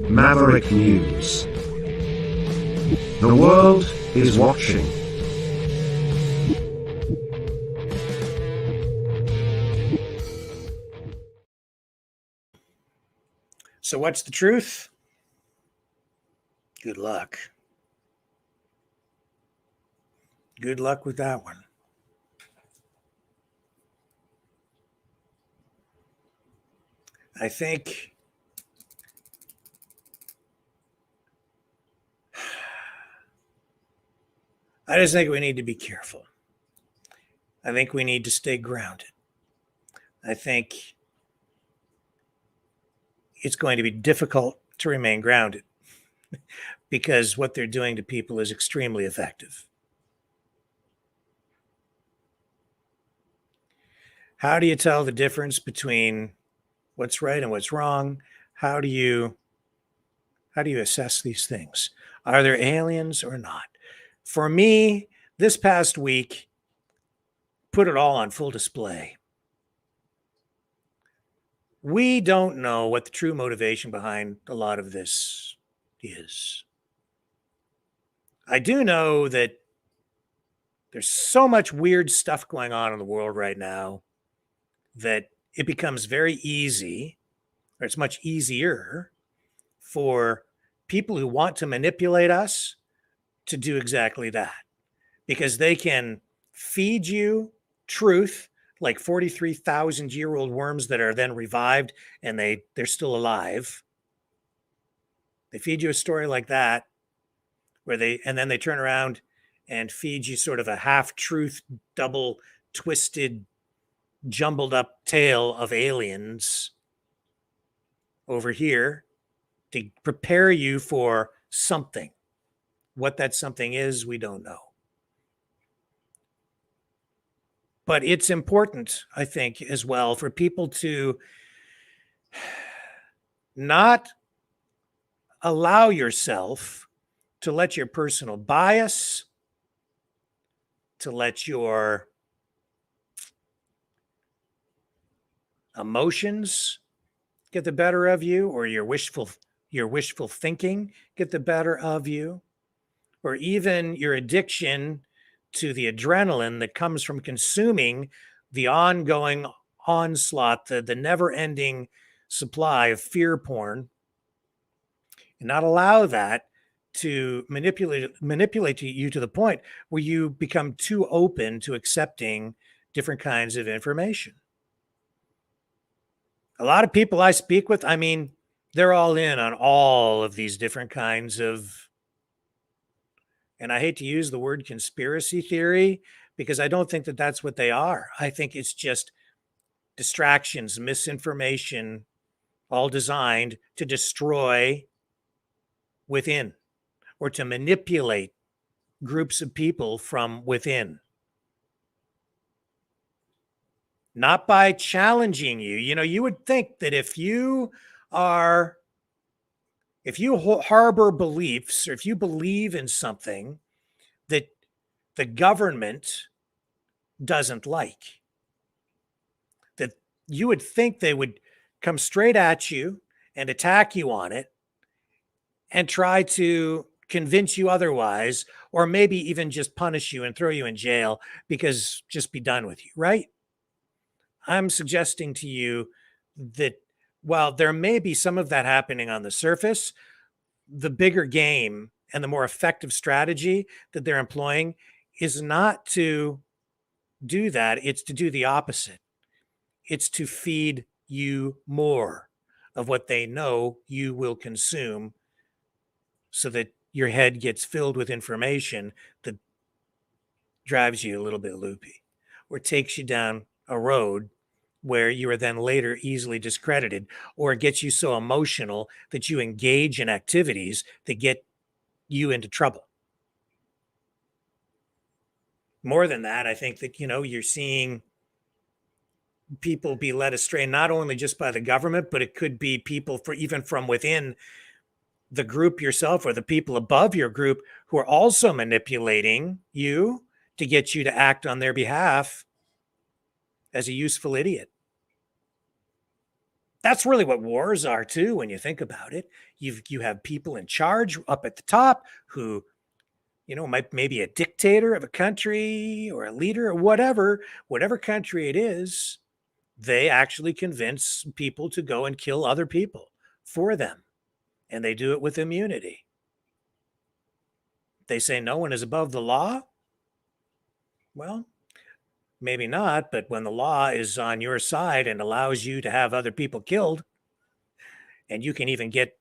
Maverick News. The world is watching. So what's the truth? Good luck. Good luck with that one. I think I just think we need to be careful. I think we need to stay grounded. I think it's going to be difficult to remain grounded because what they're doing to people is extremely effective. How do you tell the difference between what's right and what's wrong? How do you assess these things? Are there aliens or not? For me, this past week put it all on full display. We don't know what the true motivation behind a lot of this is. I do know that there's so much weird stuff going on in the world right now that it becomes very easy, or it's much easier for people who want to manipulate us to do exactly that, because they can feed you truth like 43,000-year-old worms that are then revived and they're still alive. They feed you a story like that and then they turn around and feed you sort of a half-truth, double twisted, jumbled up tale of aliens over here to prepare you for something. What that something is, we don't know. But it's important, I think, as well, for people to not allow yourself to let your personal bias, to let your emotions get the better of you, or your wishful thinking get the better of you, or even your addiction to the adrenaline that comes from consuming the ongoing onslaught, the never-ending supply of fear porn, and not allow that to manipulate you to the point where you become too open to accepting different kinds of information. A lot of people I speak with, I mean, they're all in on all of these different kinds of, and I hate to use the word conspiracy theory because I don't think that that's what they are. I think it's just distractions, misinformation, all designed to destroy within or to manipulate groups of people from within. Not by challenging you. You know, you would think that if you harbor beliefs, or if you believe in something that the government doesn't like, that you would think they would come straight at you and attack you on it and try to convince you otherwise, or maybe even just punish you and throw you in jail because just be done with you, right? I'm suggesting to you that while there may be some of that happening on the surface, the bigger game and the more effective strategy that they're employing is not to do that. It's to do the opposite. It's to feed you more of what they know you will consume so that your head gets filled with information that drives you a little bit loopy or takes you down a road where you are then later easily discredited, or it gets you so emotional that you engage in activities that get you into trouble. More than that, I think that, you're seeing people be led astray, not only just by the government, but it could be people even from within the group yourself or the people above your group who are also manipulating you to get you to act on their behalf as a useful idiot. That's really what wars are too, when you think about it. You have people in charge up at the top who, might maybe a dictator of a country or a leader or whatever country it is. They actually convince people to go and kill other people for them. And they do it with immunity. They say no one is above the law. Well, maybe not, but when the law is on your side and allows you to have other people killed, and you can even get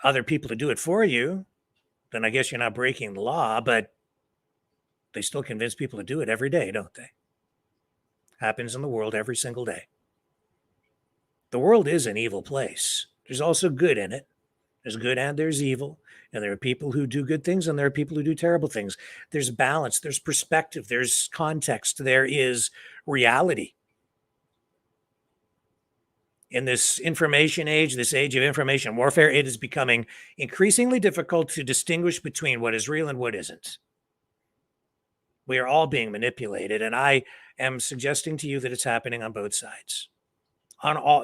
other people to do it for you, then I guess you're not breaking the law, but they still convince people to do it every day, don't they? Happens in the world every single day. The world is an evil place. There's also good in it. There's good and there's evil. And there are people who do good things and there are people who do terrible things. There's balance, there's perspective, there's context, there is reality. In this information age, this age of information warfare, it is becoming increasingly difficult to distinguish between what is real and what isn't. We are all being manipulated, and I am suggesting to you that it's happening on both sides.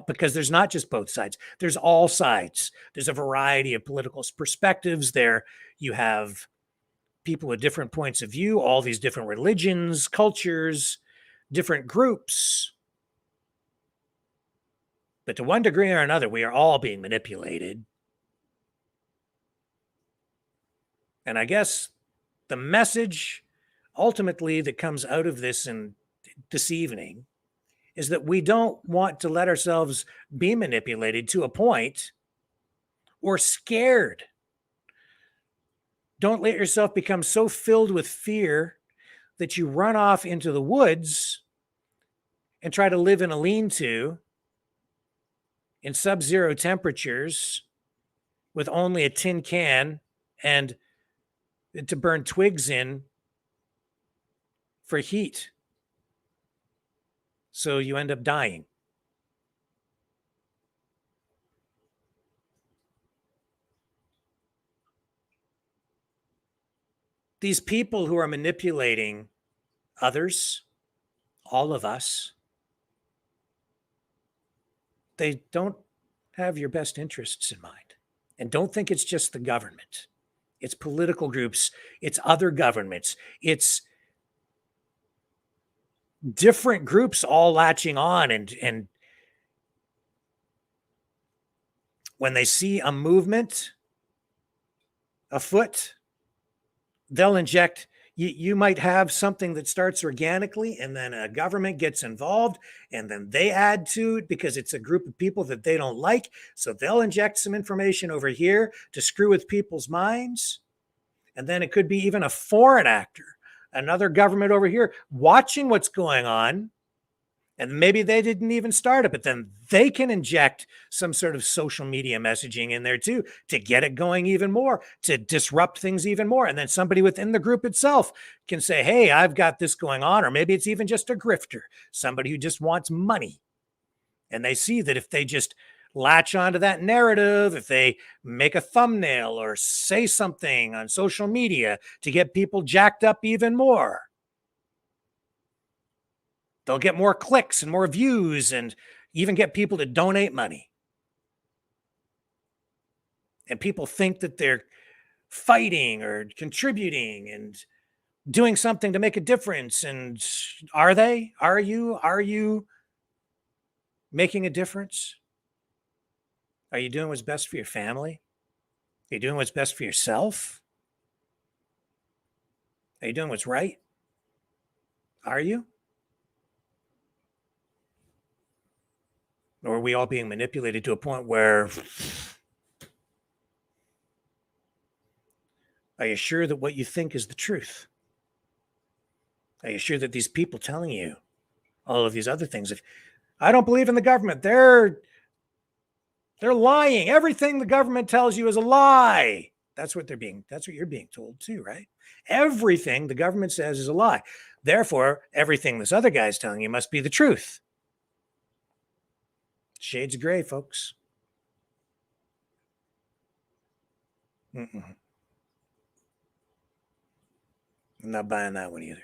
Because there's not just both sides, there's all sides. There's a variety of political perspectives there. You have people with different points of view, all these different religions, cultures, different groups. But to one degree or another, we are all being manipulated. And I guess the message ultimately that comes out of this evening is that we don't want to let ourselves be manipulated to a point or scared. Don't let yourself become so filled with fear that you run off into the woods and try to live in a lean-to in sub-zero temperatures with only a tin can and to burn twigs in for heat. So you end up dying. These people who are manipulating others, all of us, they don't have your best interests in mind. And don't think it's just the government. It's political groups. It's other governments. It's different groups all latching on. And when they see a movement afoot, they'll inject. You might have something that starts organically and then a government gets involved and then they add to it because it's a group of people that they don't like. So they'll inject some information over here to screw with people's minds. And then it could be even a foreign actor, another government over here watching what's going on. And maybe they didn't even start it, but then they can inject some sort of social media messaging in there too to get it going even more, to disrupt things even more. And then somebody within the group itself can say, hey, I've got this going on. Or maybe it's even just a grifter, somebody who just wants money. And they see that if they just latch onto that narrative, if they make a thumbnail or say something on social media to get people jacked up even more, they'll get more clicks and more views and even get people to donate money. And people think that they're fighting or contributing and doing something to make a difference. And are they? Are you making a difference? Are you doing what's best for your family? Are you doing what's best for yourself? Are you doing what's right? Are you? Or are we all being manipulated to a point where, are you sure that what you think is the truth? Are you sure that these people telling you all of these other things, if I don't believe in the government, they're lying. Everything the government tells you is a lie. That's what you're being told too, right? Everything the government says is a lie. Therefore, everything this other guy's telling you must be the truth. Shades of gray, folks. I'm not buying that one either.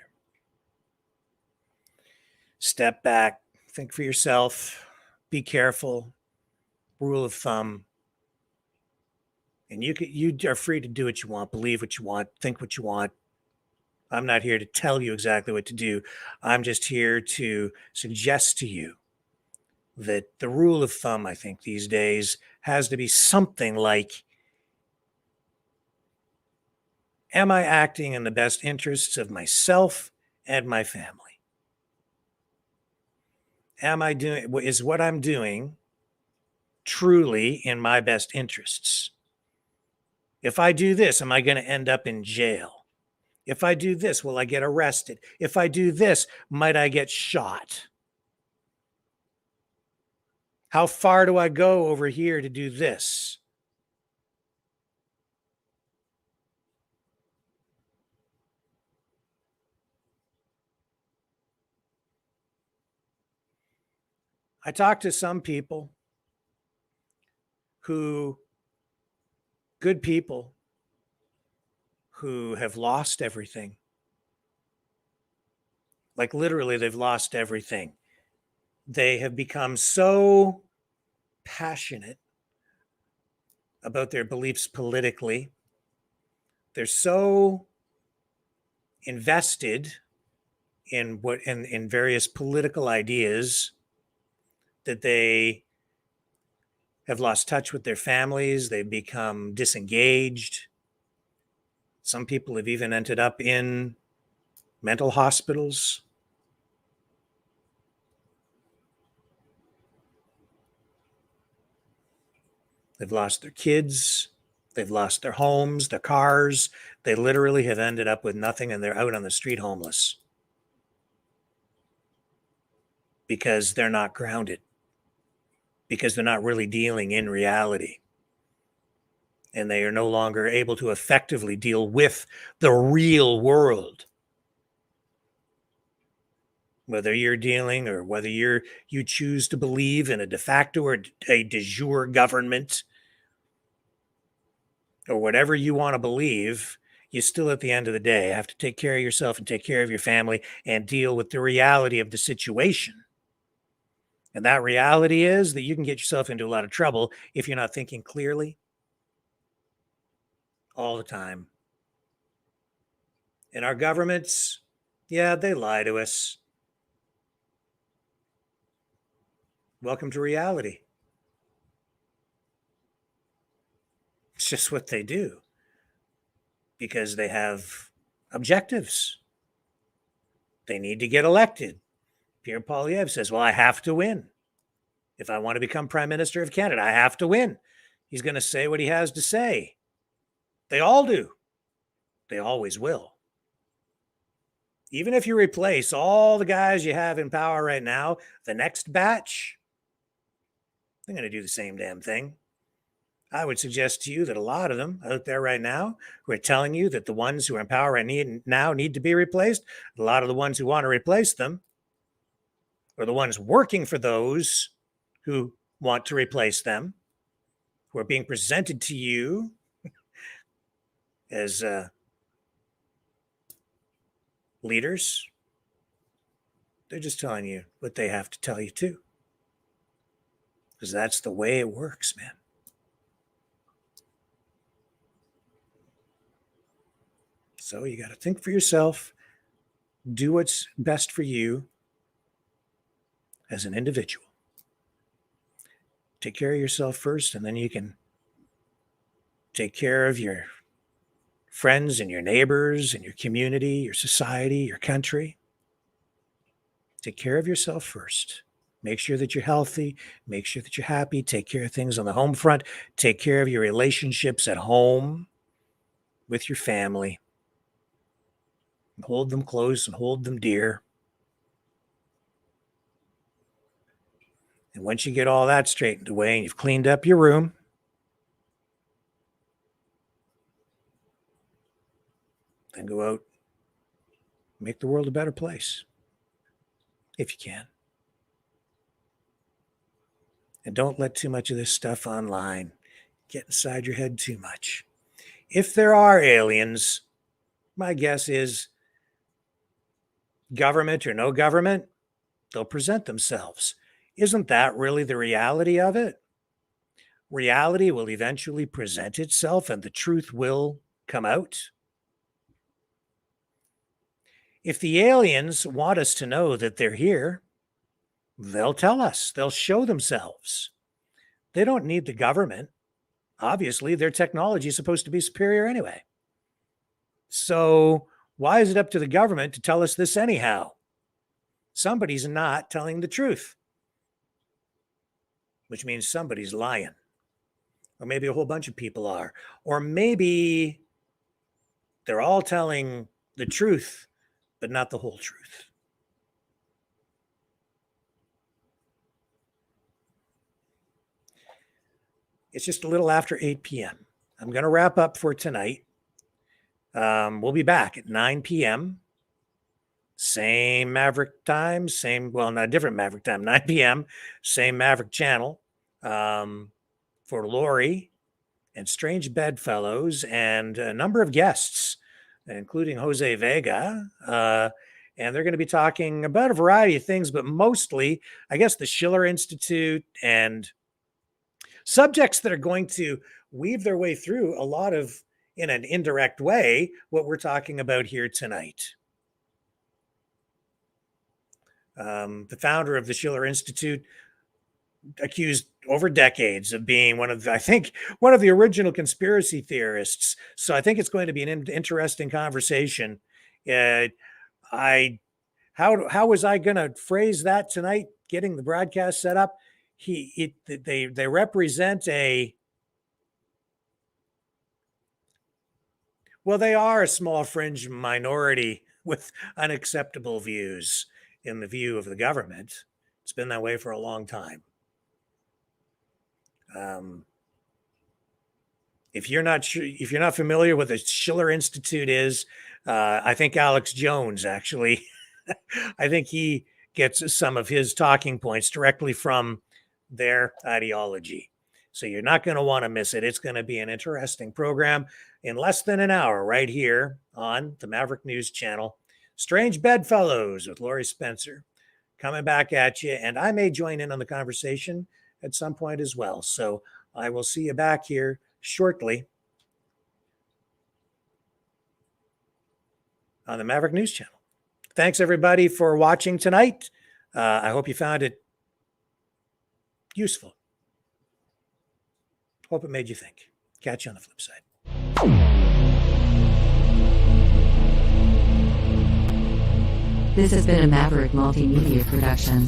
Step back, think for yourself, be careful. Rule of thumb. And you are free to do what you want, believe what you want, think what you want. I'm not here to tell you exactly what to do. I'm just here to suggest to you that the rule of thumb, I think, these days has to be something like, am I acting in the best interests of myself and my family? Is what I'm doing truly in my best interests? If I do this, am I going to end up in jail? If I do this, will I get arrested? If I do this, might I get shot? How far do I go over here to do this? I talked to some people good people who have lost everything. Like literally, they've lost everything. They have become so passionate about their beliefs politically. They're so invested in various political ideas that they have lost touch with their families. They've become disengaged. Some people have even ended up in mental hospitals. They've lost their kids. They've lost their homes, their cars. They literally have ended up with nothing, and they're out on the street homeless because they're not grounded, because they're not really dealing in reality. And they are no longer able to effectively deal with the real world. Whether you're dealing or whether you choose to believe in a de facto or a de jure government, or whatever you want to believe, you still at the end of the day have to take care of yourself and take care of your family and deal with the reality of the situation. And that reality is that you can get yourself into a lot of trouble if you're not thinking clearly all the time. And our governments, yeah, they lie to us. Welcome to reality. It's just what they do because they have objectives. They need to get elected. Pierre Poilievre says, well, I have to win. If I want to become Prime Minister of Canada, I have to win. He's going to say what he has to say. They all do. They always will. Even if you replace all the guys you have in power right now, the next batch, they're going to do the same damn thing. I would suggest to you that a lot of them out there right now who are telling you that the ones who are in power right now need to be replaced, a lot of the ones who want to replace them are the ones working for those who want to replace them, who are being presented to you as leaders. They're just telling you what they have to tell you too. Because that's the way it works, man. So you got to think for yourself, do what's best for you as an individual. Take care of yourself first, and then you can take care of your friends and your neighbors and your community, your society, your country. Take care of yourself first. Make sure that you're healthy. Make sure that you're happy. Take care of things on the home front. Take care of your relationships at home with your family. Hold them close and hold them dear. And once you get all that straightened away and you've cleaned up your room, then go out, make the world a better place, if you can. And don't let too much of this stuff online get inside your head too much. If there are aliens, my guess is government or no government, they'll present themselves. Isn't that really the reality of it? Reality will eventually present itself and the truth will come out. If the aliens want us to know that they're here, they'll tell us. They'll show themselves. They don't need the government. Obviously, their technology is supposed to be superior anyway. So why is it up to the government to tell us this anyhow? Somebody's not telling the truth, which means somebody's lying. Or maybe a whole bunch of people are. Or maybe they're all telling the truth, but not the whole truth. It's just a little after 8 p.m. I'm going to wrap up for tonight. We'll be back at 9 p.m. Same Maverick time, not different Maverick time, 9 p.m., same Maverick channel for Lori and Strange Bedfellows and a number of guests, including Jose Vega. And they're going to be talking about a variety of things, but mostly, I guess, the Schiller Institute and subjects that are going to weave their way through a lot of, in an indirect way, what we're talking about here tonight. The founder of the Schiller Institute, accused over decades of being one of the original conspiracy theorists. So I think it's going to be an interesting conversation. How was I going to phrase that tonight, getting the broadcast set up? They represent they are a small fringe minority with unacceptable views in the view of the government. It's been that way for a long time. If you're not familiar with what the Schiller Institute is, I think Alex Jones actually, I think he gets some of his talking points directly from their ideology. So you're not going to want to miss it. It's going to be an interesting program in less than an hour right here on the Maverick News Channel. Strange Bedfellows with Laurie Spencer coming back at you. And I may join in on the conversation at some point as well. So I will see you back here shortly on the Maverick News Channel. Thanks, everybody, for watching tonight. I hope you found it useful. Hope it made you think. Catch you on the flip side. This has been a Maverick Multimedia production.